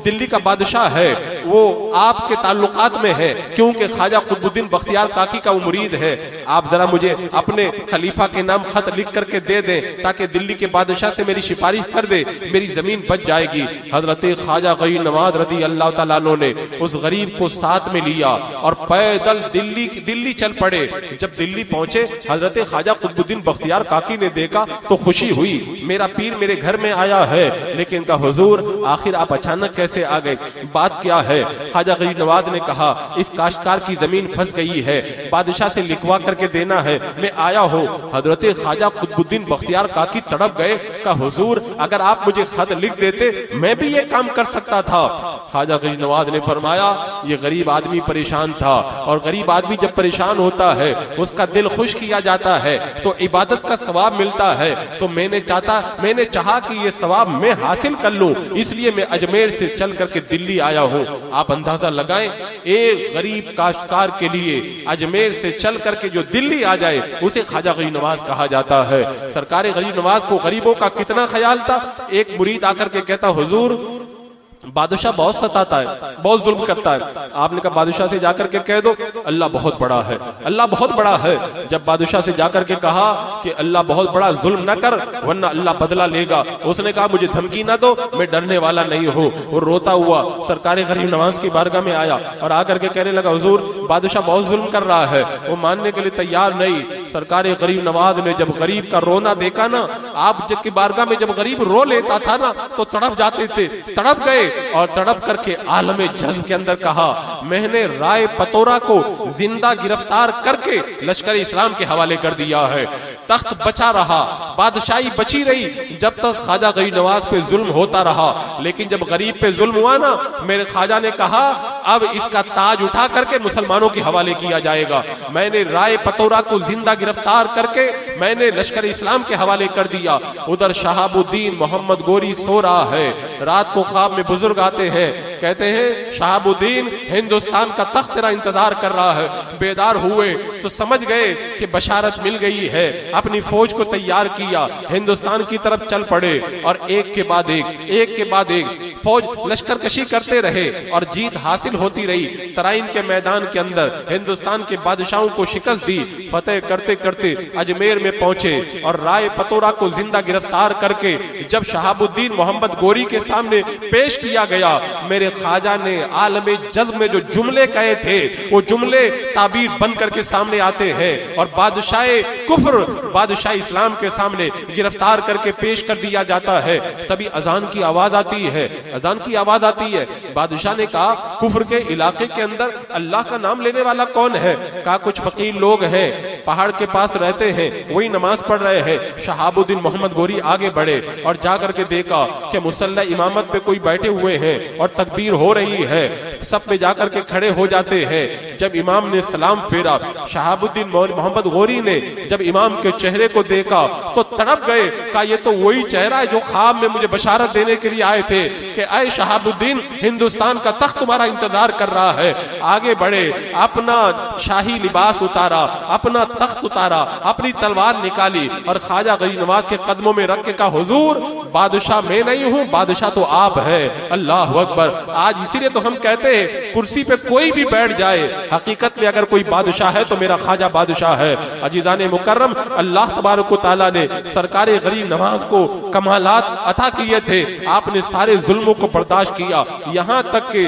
दिल्ली का बादशाह है वो आपके ताल्लुकात में है, क्योंकि ख्वाजा कुतुबुद्दीन बख्तियार काकी का वो मुरीद है। आप जरा मुझे अपने खलीफा के नाम खत लिख करके दे दें ताकि दिल्ली के बादशाह से मेरी सिफारिश कर दे, मेरी जमीन बच जाएगी। हजरत ख्वाजा गरीब नवाज रदी अल्लाह तआला अन्हु ने उस गरीब को साथ में लिया और पैदल दिल्ली चल पड़े। जब दिल्ली पहुंचे, हजरत ख्वाजा कुतुबुद्दीन बख्तियार काकी ने देखा तो खुशी हुई, मेरा पीर मेरे घर में आया है। लेकिन कहा, हुजूर आखिर आप अचानक कैसे आ गए, बात क्या है? ख्वाजा गरीब नवाज ने कहा, इस काश्तकार की जमीन फंस गई है, बादशाह से लिखवा करके देना है, मैं आया हूँ। हजरत ख्वाजा कुतुबुद्दीन बख्तियार काकी तड़प गए। कहा, हुजूर अगर आप मुझे खत लिख देते मैं भी ये काम कर सकता था। ख्वाजा गरीब नवाज ने फरमाया, ये गरीब आदमी परेशान था और गरीब आदमी जब परेशान होता है उसका दिल खुश किया जाता है तो इबादत का सवाब मिलता है। तो मैंने चाहा कि ये सवाब मैं हासिल कर लूं, इसलिए मैं अजमेर से चल करके दिल्ली आया हूँ। आप अंदाजा लगाएं, एक गरीब काश्तकार के लिए अजमेर से चल करके जो दिल्ली आ जाए उसे ख्वाजा गरीब नवाज कहा जाता है। सरकार गरीब नवाज को गरीबों का कितना ख्याल था। एक मुरीद आकर के कहता, हुजूर बादशाह बहुत सताता है, बहुत जुल्म करता है। आपने कहा बादशाह से जाकर के कह दो अल्लाह बहुत बड़ा है, अल्लाह बहुत बड़ा है। जब बादशाह से जाकर के कहा कि अल्लाह बहुत बड़ा, जुल्म न कर वरना अल्लाह बदला लेगा, उसने कहा मुझे धमकी ना दो, मैं डरने वाला नहीं हूँ। वो रोता हुआ सरकार गरीब नवाज की बारगाह में आया और आकर के कहने लगा, हुजूर बादशाह बहुत जुल्म कर रहा है। वो मानने के लिए तैयार नहीं। सरकार गरीब नवाज ने जब गरीब का रोना देखा ना, आप जब की बारगाह में जब गरीब रो लेता था ना तो तड़प जाते थे, तड़प गए और तड़प करके आलमे जज्ब के अंदर कहा, मैंने राय पतोरा को जिंदा गिरफ्तार करके लश्कर इस्लाम के हवाले कर दिया है। तख्त बचा रहा, बादशाही बची रही जब तक ख्वाजा गरीब नवाज पे जुल्म होता रहा। लेकिन जब गरीब पे जुल्म हुआ ना, मेरे ख्वाजा ने कहा अब इसका ताज उठा करके मुसलमानों के हवाले किया जाएगा। मैंने राय पतोरा को जिंदा गिरफ्तार करके मैंने लश्कर इस्लाम के हवाले कर दिया। उधर शहाबुद्दीन मोहम्मद गोरी सो रहा है। रात को ख्वाब में बुजुर्ग आते हैं, कहते हैं शहाबुद्दीन हिंदुस्तान का तख्त तेरा इंतजार कर रहा है। बेदार हुए तो समझ गए कि बशारत मिल गई है। अपनी फौज को तैयार किया, हिंदुस्तान की तरफ चल पड़े और एक के बाद एक फौज लश्कर कशी करते रहे और जीत हासिल होती रही। तराइन के मैदान के अंदर हिंदुस्तान के बादशाहों को शिकस्त दी। फतेह करते करते अजमेर में पहुंचे और राय पतोरा को जिंदा गिरफ्तार करके जब शहाबुद्दीन मोहम्मद गोरी के सामने पेश किया गया, मेरे ख्वाजा ने आलमे जज्ब में जो जुमले कहे थे वो जुमले ताबीर बन करके सामने आते हैं और बादशाह कुफ्र, बादशाह इस्लाम के सामने गिरफ्तार करके पेश कर दिया जाता है। तभी अजान की आवाज आती है, अजान की आवाज आती है। बादशाह ने कहा कुफ्र के इलाके के अंदर अल्लाह का नाम लेने वाला कौन है? कहा कुछ फकीर लोग हैं, पहाड़ के पास रहते हैं, वही नमाज पढ़ रहे हैं। शहाबुद्दीन मोहम्मद गोरी आगे बढ़े और जाकर के देखा कि मुसल्ला इमामत पे कोई बैठे हुए हैं और तकबीर हो रही है। सब पे जाकर के खड़े हो जाते हैं। जब इमाम ने सलाम फेरा, शहाबुद्दीन मोहम्मद गोरी ने जब इमाम के चेहरे को देखा तो तड़प गए। कहा ये तो वही चेहरा है जो ख्वाब में मुझे बशारत देने के लिए आए थे कि ऐ शहाबुद्दीन हिंदुस्तान का तख्त तुम्हारा इंतजार कर रहा है। आगे बढ़े, अपना शाही लिबास उतारा, अपना तख्त उतारा, अपनी तलवार निकाली और ख्वाजा गरीब नवाज के कदमों में रख के कहा हुजूर बादशाह मैं नहीं हूँ, बादशाह तो आप है। अल्लाह अकबर। आज इसीलिए तो हम कहते हैं कुर्सी पे कोई भी बैठ जाए, हकीकत में अगर कोई बादशाह है तो मेरा ख्वाजा बादशाह है। अजीजाने मुकर्रम, अल्लाह तबारक व तआला ने सरकार गरीब नवाज को कमालात अता किए थे। आपने सारे जुल्मों को बर्दाश्त किया। यहाँ तक के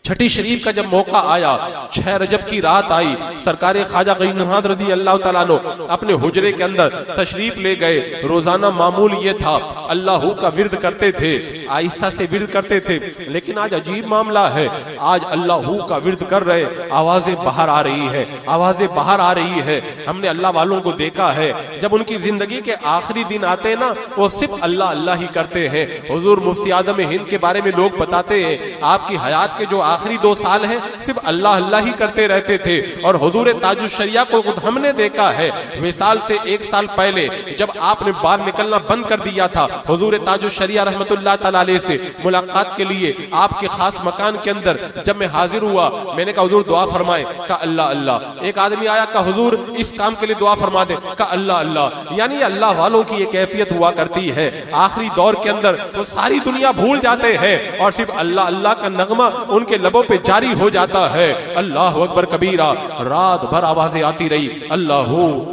छठी शरीफ का जब मौका आया, 6 रजब की रात आई, सरकार ख्वाजा गरीब नवाज रज़ी अल्लाह तआला अन्हु अपने हुजरे के अंदर तशरीफ ले गए। रोजाना मामूल ये था अल्लाह का विर्द करते थे, आहिस्ता से विर्द करते थे। लेकिन आज अजीब मामला है, आज अल्लाह का विर्द कर रहे, आवाजें बाहर आ रही है, आवाजें बाहर आ रही है। हमने अल्लाह वालों को देखा है जब उनकी जिंदगी के आखिरी दिन आते हैं ना, वो सिर्फ अल्लाह अल्लाह ही करते हैं। हुजूर मुफ्ती आजम हिंद के बारे में लोग बताते हैं आपकी हयात के जो आखिरी 2 साल हैं सिर्फ अल्लाह अल्लाह ही करते रहते थे। और हुजूर ताजुश शरिया को हमने देखा है, विसाल से 1 साल पहले जब आपने बाहर निकलना बंद कर दिया था, हुजूर ताजुश शरिया रहमतुल्लाह तआला अलैह से मुलाकात के लिए आपके खास मकान के अंदर जब मैं हाजिर हुआ, मैंने कहा हुजूर दुआ फरमाएं। कहा अल्लाह अल्लाह। एक आदमी आया, कहा हुजूर इस काम के लिए दुआ फरमा दे। कहा अल्लाह अल्लाह। यानी अल्लाह वालों की ये कैफियत हुआ करती है। आखिरी दौर के अंदर वो सारी दुनिया भूल जाते हैं और सिर्फ अल्लाह अल्लाह का नगमा उनके लबों पे जारी हो जाता है। अल्लाह अकबर कबीरा। रात भर आवाजें आती रही, अल्लाह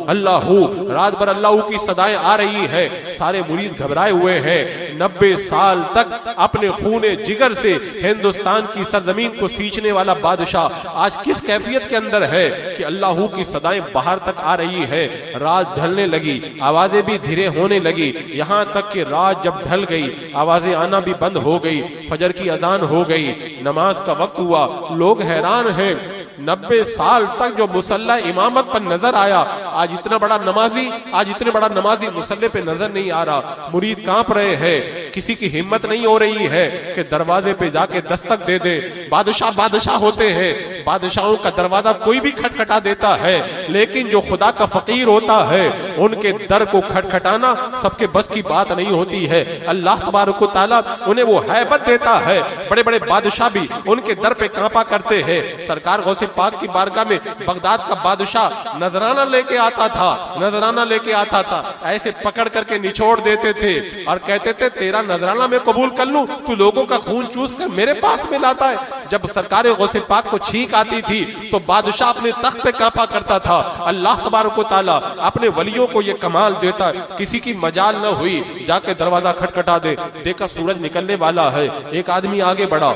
अल्लाह, रात भर अल्लाह की सदाएं आ रही है। सारे मुरीद घबराए हुए हैं। 90 साल तक अपने खूने जिगर से हिंदुस्तान की सरजमीन को सींचने वाला बादशाह आज किस कैफियत के अंदर है कि अल्लाह की सदाएं बाहर तक आ रही है। रात ढलने लगी, आवाजें भी धीरे होने लगी, यहाँ तक कि रात जब ढल गई आवाजें आना भी बंद हो गई। फजर की अजान हो गई, नमाज का वक्त हुआ। लोग हैरान हैं, 90 साल तक जो मुसल्ला इमामत पर नजर आया, आज इतना बड़ा नमाजी, आज इतने बड़ा नमाजी मुसल्ले पे नजर नहीं आ रहा। मुरीद कांप रहे हैं, किसी की हिम्मत नहीं हो रही है कि दरवाजे पे जाके दस्तक दे दे। बादशाह बादशाह होते हैं बादशाहों का दरवाजा कोई भी खटखटा देता है, लेकिन जो खुदा का फकीर होता है उनके दर को खटखटाना सबके बस की बात नहीं होती है। अल्लाह तबारक व तआला उन्हें वो हैबत देता है, बड़े बड़े बादशाह भी उनके दर पे कांपा करते हैं। सरकार गौसे पाक की बारगाह में बगदाद का बादशाह नजराना लेके आता था, नजराना लेके आता था, ऐसे पकड़ करके निचोड़ देते थे और कहते थे तेरा नजराना मैं कबूल कर लूं, तू लोगों का खून चूस कर मेरे पास में लाता है। जब सरकार गौसे पाक को छींक आती थी तो बादशाह अपने तख्त पे कांपा करता था। अल्लाह तबारक व तआला अपने वलियों को ये कमाल देता है, किसी की मजाल न हुई जाके दरवाजा खटखटा दे, देखा सूरज निकलने वाला है, एक आदमी आगे बढ़ा,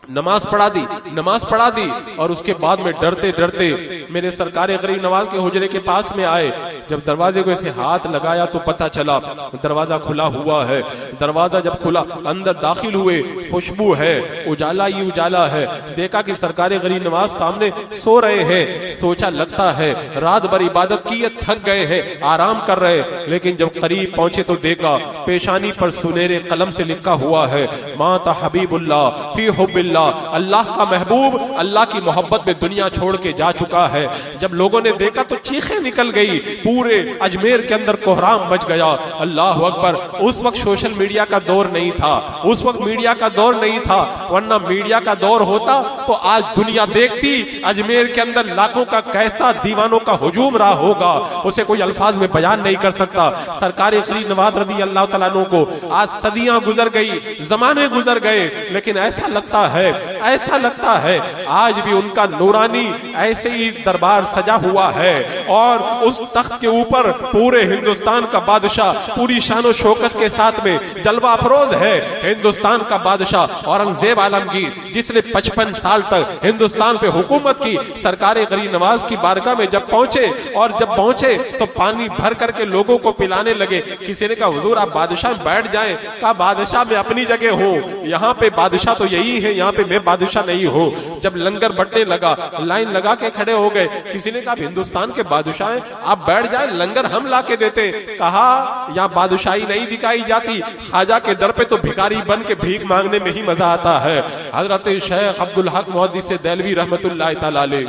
नमाज पढ़ा दी और उसके बाद में डरते डरते मेरे सरकार गरीब नवाज के हुजरे के पास में आए। जब दरवाजे को ऐसे हाथ लगाया तो पता चला दरवाजा खुला हुआ है। दरवाजा जब खुला, अंदर दाखिल हुए, खुशबू है, उजाला ही उजाला है। देखा कि सरकार गरीब नवाज सामने सो रहे हैं। सोचा लगता है रात भर इबादत की, थक गए हैं, आराम कर रहे, लेकिन जब करीब पहुंचे तो देखा पेशानी पर सुनहरे कलम से लिखा हुआ है माता हबीबुल्लाह फी हुब्बिल्लाह, अल्लाह का महबूब अल्लाह की मोहब्बत में दुनिया छोड़ के जा चुका है। जब लोगों ने देखा तो चीखें निकल गई, पूरे अजमेर के अंदर कोहराम मच गया। अल्लाह अकबर। उस वक्त सोशल मीडिया का दौर नहीं था, उस वक्त मीडिया का दौर नहीं था, वरना मीडिया का दौर होता तो आज दुनिया देखती अजमेर के अंदर लाखों का कैसा दीवानों का हुजूम रहा होगा, उसे कोई अल्फाज में बयान नहीं कर सकता। सरकार गरीब नवाज रज़ी अल्लाह तआला अन्हु को आज सदियां गुजर गई, जमाने गुजर गए, लेकिन ऐसा लगता है आज भी उनका नूरानी ऐसे ही दरबार सजा हुआ है और उस तख्त के ऊपर पूरे हिंदुस्तान का बादशाह पूरी शान शौकत के साथ में जलवा अफरोज है। हिंदुस्तान का बादशाह औरंगजेब आलमगीर, जिसने 55 साल तक हिंदुस्तान पे हुकूमत की, सरकार गरीब नवाज की बारगाह में जब पहुंचे तो पानी भर करके लोगों को पिलाने लगे। किसी ने कहा हुजूर आप बादशाह बैठ जाएं, कहा बादशाह मैं अपनी जगह हूँ, यहाँ पे बादशाह तो यही है, यहाँ पे मैं बादशाह नहीं हूँ। जब लंगर बंटने लगा, लाइन लगा के खड़े हो गए। किसी ने कहा हिंदुस्तान के बादशाह हैं, आप बैठ जाए, लंगर हम ला के देते। कहा यहाँ बादशाही नहीं दिखाई जाती, ख्वाजा के दर पे तो भिखारी बन के भीख मांगने में ही मजा आता है। हजरत शेख अब्दुल हक मुहद्दिस देलवी रहमतुल्लाह तआला अलैह,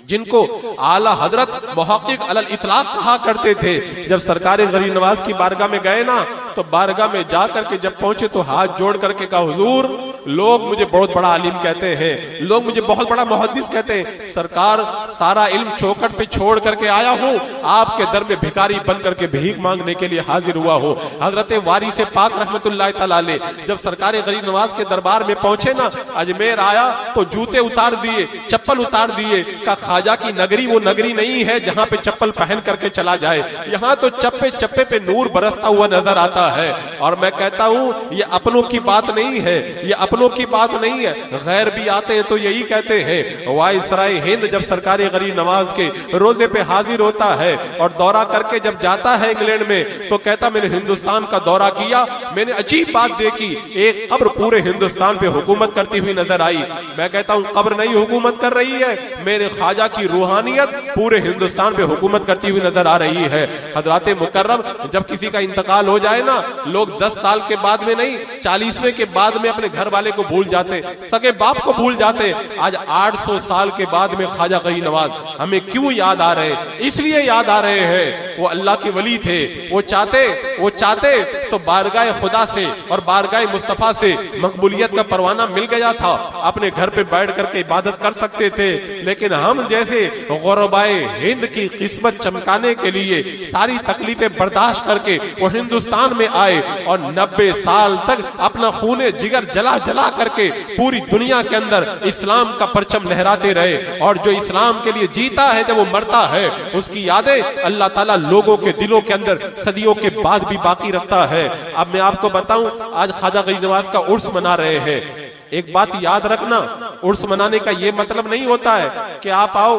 जिनको आला हजरत मुहक्किक अलल इतलाक कहा करते थे, जब सरकार गरीब नवाज की बारगाह में गए ना तो बारगाह में जा करके जब पहुंचे तो हाथ जोड़ करके कहा हुजूर लोग मुझे बहुत बड़ा आलिम कहते हैं, लोग मुझे बहुत बड़ा मुहद्दिस कहते हैं, सरकार सारा इल्म चौखट पे छोड़ करके आया हूँ, आपके दर में भिखारी बन करके भीख मांगने के लिए हाजिर हुआ हो। हजरत वारिस पाक रहमतुल्लाह तआला अलैह जब सरकार गरीब नवाज के दरबार में पहुंचे ना, अजमेर आया तो जूते उतार दिए, चप्पल उतार दिए, का ख्वाजा की नगरी वो नगरी नहीं है जहाँ पे चप्पल पहन करके चला जाए, यहाँ तो चप्पे चप्पे पे नूर बरसता हुआ नजर आता है। और मैं कहता हूँ ये अपनों की बात नहीं है, ये अपनों की बात नहीं है, गैर भी आते हैं तो यही कहते हैं। वाइसराय हिंद जब सरकार गरीब नवाज के रोजे पे हाजिर होता है और दौरा करके जब जाता है इंग्लैंड में तो कहता मैंने हिंदुस्तान का दौरा किया, मैंने अजीब बात देखी, एक कब्र पूरे हिंदुस्तान पे हुकूमत करती हुई नजर आई। मैं कहता हूँ कब्र नहीं हुकूमत कर रही है, मेरे ख्वाजा की रूहानियत पूरे हिंदुस्तान पे हुकूमत करती हुई नजर आ रही है। हजरात मुकर्रम जब किसी का इंतकाल हो जाए ना, लोग 10 साल के बाद में नहीं 40वें के बाद में अपने घर वाले को भूल जाते, सगे बाप को भूल जाते। आज 800 साल के बाद में ख्वाजा गरीब नवाज हमें क्यों याद आ रहे हैं? इसलिए याद आ रहे हैं वो अल्लाह के वली थे, वो चाहते तो बारगाह खुदा से और बारगाह मुस्तफा से मकबूलियत का परवाना मिल गया था, अपने घर पे बैठ करके इबादत कर सकते थे। लेकिन हम जैसे गुरबाए हिंद की किस्मत चमकाने के लिए सारी तकलीफें बर्दाश्त करके वो हिंदुस्तान में आए और 90 साल तक अपना खूने जिगर जला जला करके पूरी दुनिया के अंदर इस्लाम का परचम लहराते रहे। और जो इस्लाम के लिए जीता है जब वो मरता है उसकी यादें अल्लाह ताला लोगों के दिलों के अंदर सदियों के बाद भी बाकी रखता है। अब मैं आपको बताऊं, आज ख्वाजा गरीब नवाज का उर्स मना रहे हैं। एक बात याद रखना, उर्स मनाने का ये मतलब नहीं होता है कि आप आओ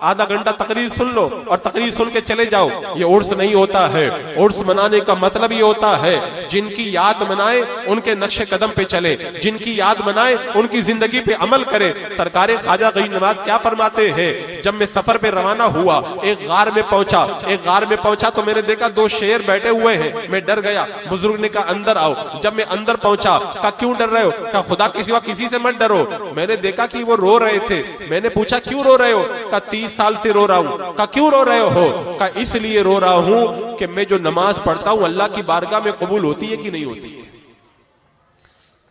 आधा घंटा तकरीर सुन लो और तकरीर सुन के चले जाओ, ये उर्स नहीं होता है। उर्स मनाने का मतलब ये होता है जिनकी याद मनाए उनके नक्शे कदम पे चले, जिनकी याद मनाए उनकी जिंदगी पे अमल करे। सरकारे ख्वाजा गरीब नवाज क्या फरमाते हैं, जब मैं सफर पे रवाना हुआ, एक गार में पहुंचा तो मैंने देखा 2 शेर बैठे हुए हैं। मैं डर गया। बुजुर्ग ने कहा अंदर आओ। जब मैं अंदर पहुंचा, कहा क्यों डर रहे हो? कहा खुदा के सिवा किसी से मत डरो। मैंने देखा कि वो रो रहे थे। मैंने पूछा क्यों रो रहे हो? कहा 30 साल से रो रहा हूं। कहा क्यों रो रहे हो? कहा इसलिए रो रहा हूं कि मैं जो नमाज पढ़ता हूं अल्लाह की बारगाह में कबूल होती है कि नहीं होती है।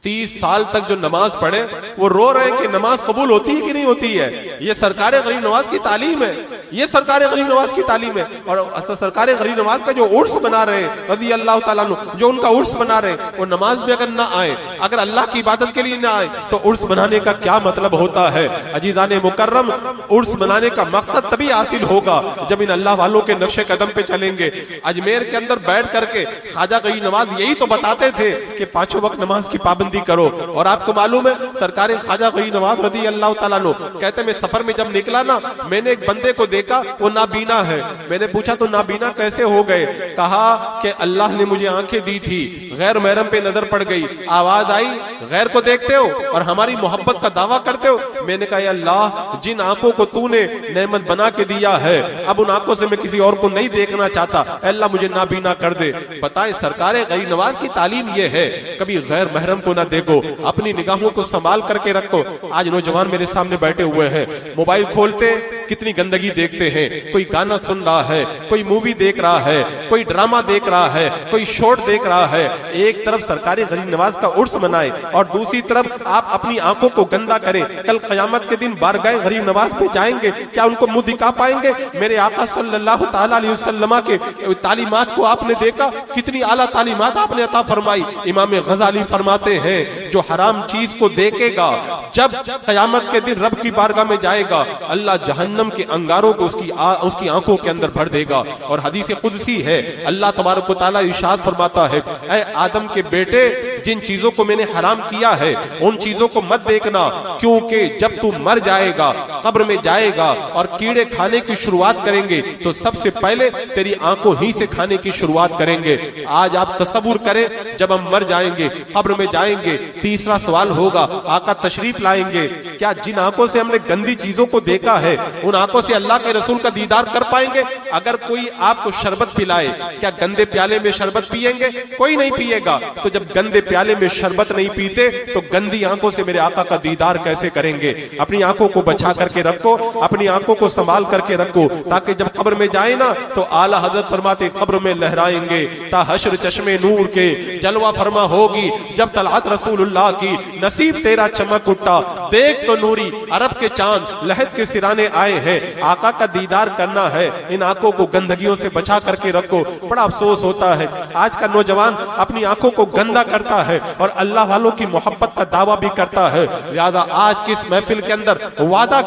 30 साल तक जो नमाज पढ़े वो रो रहे हैं कि नमाज कबूल होती है कि नहीं होती है। ये सरकारे गरीब नवाज की तालीम है, ये सरकारे गरीब नवाज की तालीम है। और सरकारे गरीब नवाज का जो उर्स बना रहे हैं रज़ी अल्लाह ताला अन्हु, जो उनका उर्स बना रहे हैं, वो नमाज में अगर ना आए, अगर अल्लाह की इबादत के लिए ना आए तो उर्स बनाने का क्या मतलब होता है। अजीज़ाने मुकर्रम, उर्स बनाने का मकसद तभी हासिल होगा जब इन अल्लाह वालों के नक्शे कदम पे चलेंगे। अजमेर के अंदर बैठ करके ख्वाजा गरीब नवाज यही तो बताते थे कि 5 वक्त नमाज की पाबंदी करो। और आपको मालूम है सरकारे ख्वाजा गरीब नवाज रज़ी अल्लाह ताला अन्हु कहते मैं सफर में जब निकला ना, मैंने एक बंदे को देखा, वो नाबीना है। मैंने पूछा तो नाबीना कैसे हो गए? कहा कि अल्लाह ने मुझे आंखें दी थी, गैर महरम पे नजर पड़ गई, आवाज आई गैर को देखते हो और हमारी मोहब्बत का दावा करते हो। मैंने कहा अल्लाह, जिन आंखों को तूने नेमत बना के दिया है, अब उन आंखों से मैं किसी और को नहीं देखना चाहता, अल्लाह मुझे नाबीना कर दे। बताएं सरकारे गरीब नवाज की तालीम यह है, कभी गैर महरम को ना देखो, अपनी निगाहों को संभाल करके रखो। आज नौजवान मेरे सामने बैठे हुए हैं, मोबाइल खोलते कितनी गंदगी देखते हैं। कोई गाना सुन रहा है, कोई मूवी देख रहा है, कोई ड्रामा देख रहा है, कोई शॉर्ट देख रहा है। एक तरफ सरकारी गरीब नवाज का उर्स मनाए और दूसरी तरफ आप अपनी आंखों को गंदा करें। कल क़यामत के दिन बारगाह गरीब नवाज पे जाएंगे, क्या उनको मुंह दिखा पाएंगे? मेरे आका सल्लल्लाहु ताला अलैहि वसल्लम के तालीमात को आपने देखा, कितनी आला तालीमात आपने अता फरमाई। इमाम गज़ाली फरमाते हैं जो हराम चीज को देखेगा, जब क़यामत के दिन रब की बारगाह में जाएगा, अल्लाह जहन्नम के अंगारों को उसकी आंखों के अंदर भर देगा। और हदीस कुदसी है, अल्लाह तबारक व तआला इरशाद फरमाता है, ऐ आदम के बेटे, जिन चीजों को मैंने हराम किया है उन चीजों को मत देखना, क्योंकि जब तू मर जाएगा, कब्र में जाएगा और कीड़े खाने की शुरुआत करेंगे तो सबसे पहले तेरी आंखों ही से खाने की शुरुआत करेंगे। आज आप तसव्वुर करें, जब हम मर जाएंगे, कब्र में जाएंगे, तीसरा सवाल होगा, आका तशरीफ लाएंगे, क्या जिन आंखों से हमने गंदी चीजों को देखा है उन आंखों से अल्लाह के रसूल का दीदार कर पाएंगे? अगर कोई आपको शरबत पिलाए, क्या गंदे प्याले में शरबत पिएंगे? कोई नहीं पिएगा। तो जब गंदे प्याले में शरबत नहीं पीते तो गंदी आंखों से मेरे आका का दीदार कैसे करेंगे? अपनी आंखों को बचा करके रखो, अपनी आंखों को संभाल करके रखो, ताकि जब कब्र में जाए ना तो आला हजरत फरमाते कब्र में लहराएंगे ता हश्र चश्मे नूर के जलवा फरमा होगी, जब तलअत रसूलुल्लाह की नसीब तेरा चमक उठा, देख तो नूरी अरब के चांद लहद के सिराने आए हैं। आका का दीदार करना है, इन आंखों को गंदगियों से बचा करके रखो। बड़ा अफसोस होता है आज का नौजवान अपनी आंखों को गंदा करता है और अल्लाह वालों की मोहब्बत का दावा भी करता है। लिहाजा आज की इस महफिल के अंदर वादा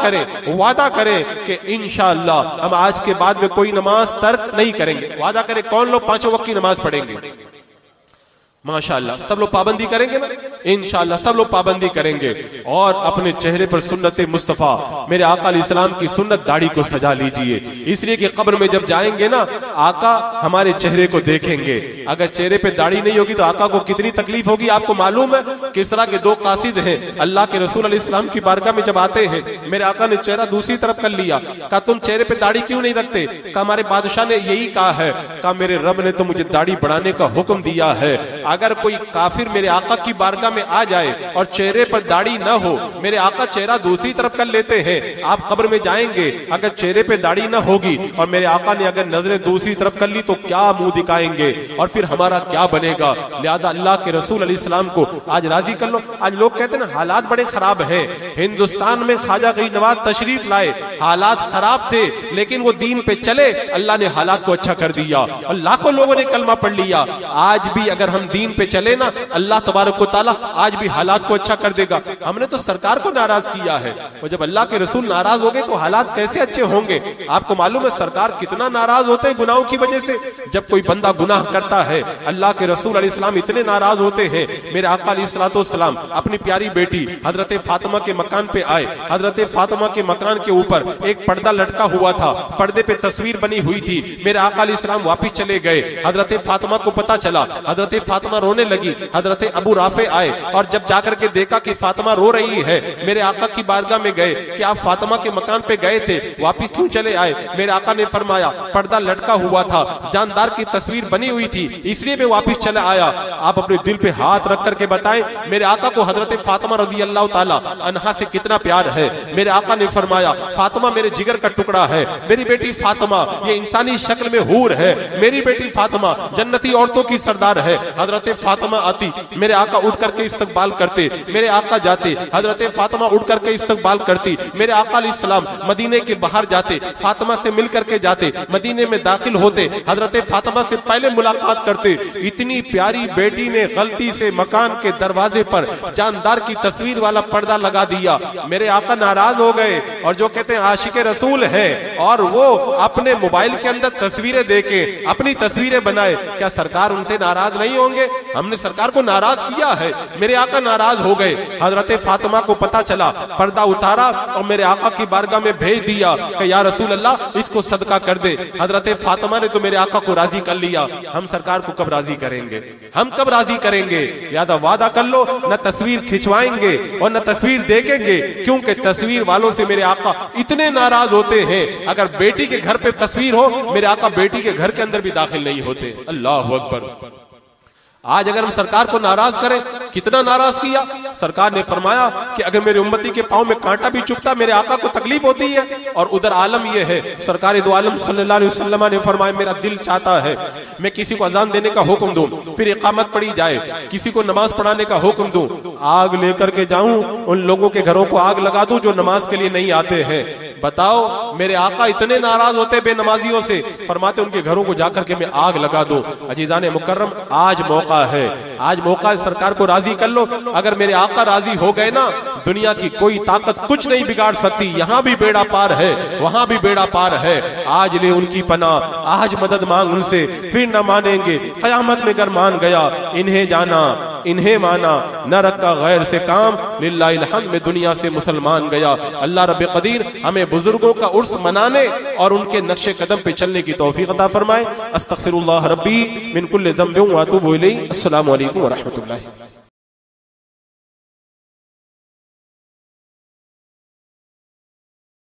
करें कि इंशाअल्लाह हम आज के बाद में कोई नमाज तर्क नहीं करेंगे। वादा करें, कौन लोग 5 वक्त की नमाज पढ़ेंगे? माशाअल्लाह सब लोग पाबंदी करेंगे ना? इंशाअल्लाह सब लोग पाबंदी करेंगे। और अपने चेहरे पर सुन्नत मुस्तफ़ा मेरे आका अलैहिस्सलाम की सुन्नत दाढ़ी को सजा लीजिए, इसलिए कि कब्र में जब जाएंगे ना आका हमारे चेहरे को देखेंगे। अगर चेहरे पे दाढ़ी नहीं होगी तो आका को कितनी तकलीफ होगी। आपको मालूम है किसरा के 2 कासिद हैं, अल्लाह के रसूल अलैहिस्सलाम की बारगाह में जब आते हैं, मेरे आका ने चेहरा दूसरी तरफ कर लिया। कहा तुम चेहरे पे दाढ़ी क्यों नहीं रखते? कहा हमारे बादशाह ने यही कहा है। कहा मेरे रब ने तो मुझे दाढ़ी बढ़ाने का हुक्म दिया है। अगर कोई काफिर मेरे आका की बारगाह में आ जाए और चेहरे पर दाढ़ी ना हो, मेरे आका चेहरा दूसरी तरफ कर लेते हैं। आप कब्र में जाएंगे, अगर चेहरे पे दाढ़ी ना होगी और मेरे आका ने अगर नजरें दूसरी तरफ कर ली तो क्या मुंह दिखाएंगे और फिर हमारा क्या बनेगा? लिहाजा अल्लाह के रसूल अलैहिस्सलाम को आज राजी कर लो। आज लोग कहते हैं हालात बड़े खराब हैं। हिंदुस्तान में ख्वाजा गरीब नवाज तशरीफ लाए, हालात खराब थे लेकिन वो दीन पे चले, अल्लाह ने हालात को अच्छा कर दिया और लाखों लोगों ने कलमा पढ़ लिया। आज भी अगर हम दीन पे चले ना, अल्लाह तबारक व तआला आज भी हालात को अच्छा कर देगा। हमने तो सरकार को नाराज किया है और जब अल्लाह के रसूल नाराज हो गए तो हालात कैसे अच्छे होंगे? आपको मालूम है सरकार कितना नाराज होते हैं गुनाहों की वजह से। जब कोई बंदा गुनाह करता है, अल्लाह के रसूल अलैहिस्सलाम इतने नाराज होते हैं। मेरे आका अलैहिस्सलाम अपनी प्यारी बेटी हजरत फातिमा के मकान पे आए, हजरत फातिमा के मकान के ऊपर ऊपर एक पर्दा लटका हुआ था, पर्दे पे तस्वीर बनी हुई थी। मेरे आका अलैहिस्सलाम वापिस चले गए। हजरत फातिमा को पता चला, हजरत फातिमा रोने लगी। हजरत अबू राफे आए और जब जाकर के देखा कि फातिमा रो रही है, मेरे आका की बारगाह में गए कि आप फातिमा के मकान पे गए थे, वापिस क्यों चले आए? मेरे आका ने फरमाया पर्दा लटका हुआ था, जानदार की तस्वीर बनी हुई थी, इसलिए मैं वापिस चला आया। आप अपने दिल पे हाथ रख करके बताएं मेरे आका को हजरत फातिमा रज़ी अल्लाह ताला अन्हा से कितना प्यार है। मेरे आका ने फरमाया फातिमा मेरे जिगर का टुकड़ा है, मेरी बेटी फातिमा ये इंसानी शक्ल में हूर है, मेरी बेटी फातिमा जन्नती औरतों की सरदार है। हजरत फातिमा आती, मेरे आका उठ करके इस्तकबाल करते, मेरे आका जाते, हजरत फातिमा उठ करके इस्तकबाल करती। मेरे आका अलैहिस्सलाम मदीने के बाहर जाते, फातिमा से मिल करके जाते, मदीने में दाखिल होते, हजरत फातिमा से पहले मुलाकात करते। इतनी प्यारी बेटी ने गलती से मकान के दरवाजे पर जानदार की तस्वीर वाला पर्दा लगा दिया। मेरे आका नाराज हो गए और जो कहते हैं आशिक रसूल है और वो अपने मोबाइल के अंदर तस्वीरें देके अपनी तस्वीरें बनाए, क्या सरकार उनसे नाराज नहीं होंगे? हमने सरकार को नाराज किया है। मेरे आका नाराज हो गए। हजरत फातिमा को पता चला, पर्दा उतारा और मेरे आका की बारगाह में भेज दिया कि या रसूल अल्लाह इसको सदका कर दे। हजरत फातिमा ने तो मेरे आका को राजी कर लिया। हम सरकार को कब राजी करेंगे? हम कब राजी करेंगे? या तो वादा कर लो न तस्वीर खिंचवाएंगे और न तस्वीर देखेंगे, क्योंकि तस्वीर वालों से मेरे आका इतने नाराज होते हैं। अगर बेटी के घर पे तस्वीर हो, मेरे आका बेटी के घर के अंदर भी दाखिल नहीं होते। अल्लाह अकबर। आज अगर हम सरकार को नाराज करें, कितना नाराज किया। सरकार ने फरमाया कि अगर मेरे उम्मती के पांव में कांटा भी चुभता मेरे आका को तकलीफ होती है। और उधर आलम यह है, सरकार दो आलम सल्लल्लाहु अलैहि वसल्लम ने फरमाया मेरा दिल चाहता है मैं किसी को अजान देने का हुक्म दूं, फिर इकामत पढ़ी जाए, किसी को नमाज पढ़ाने का हुक्म दूं, आग लेकर के जाऊं, उन लोगों के घरों को आग लगा दूं जो नमाज के लिए नहीं आते हैं। बताओ मेरे आका इतने नाराज होते बेनमाजियों से, फरमाते उनके घरों को जाकर के मैं आग लगा दूं। अजीजान मुकर्रम, आज मौका है, आज मौका है, सरकार को राजी कर लो। अगर मेरे आका राजी हो गए ना, दुनिया की कोई ताकत कुछ नहीं बिगाड़ सकती। यहाँ भी बेड़ा पार है, वहां भी बेड़ा पार है। आज ले उनकी पनाह, आज मदद मांग उनसे, फिर न मानेंगे कयामत में। अगर मान गया इन्हें जाना इन्हें माना, न रखा गैर से काम, लिल्लाहिल हम्द में दुनिया से मुसलमान गया। अल्लाह रब्बे कदीर हमें बुजुर्गों का उर्स मनाने और उनके नक्शे कदम पे चलने की तौफीक अता फरमाए। अस्तगफिरुल्लाह रब्बी मिन कुल्लि ज़ंबिन व अतूबु इलैहि। अस्सलामु अलैकुम व रहमतुल्लाहि।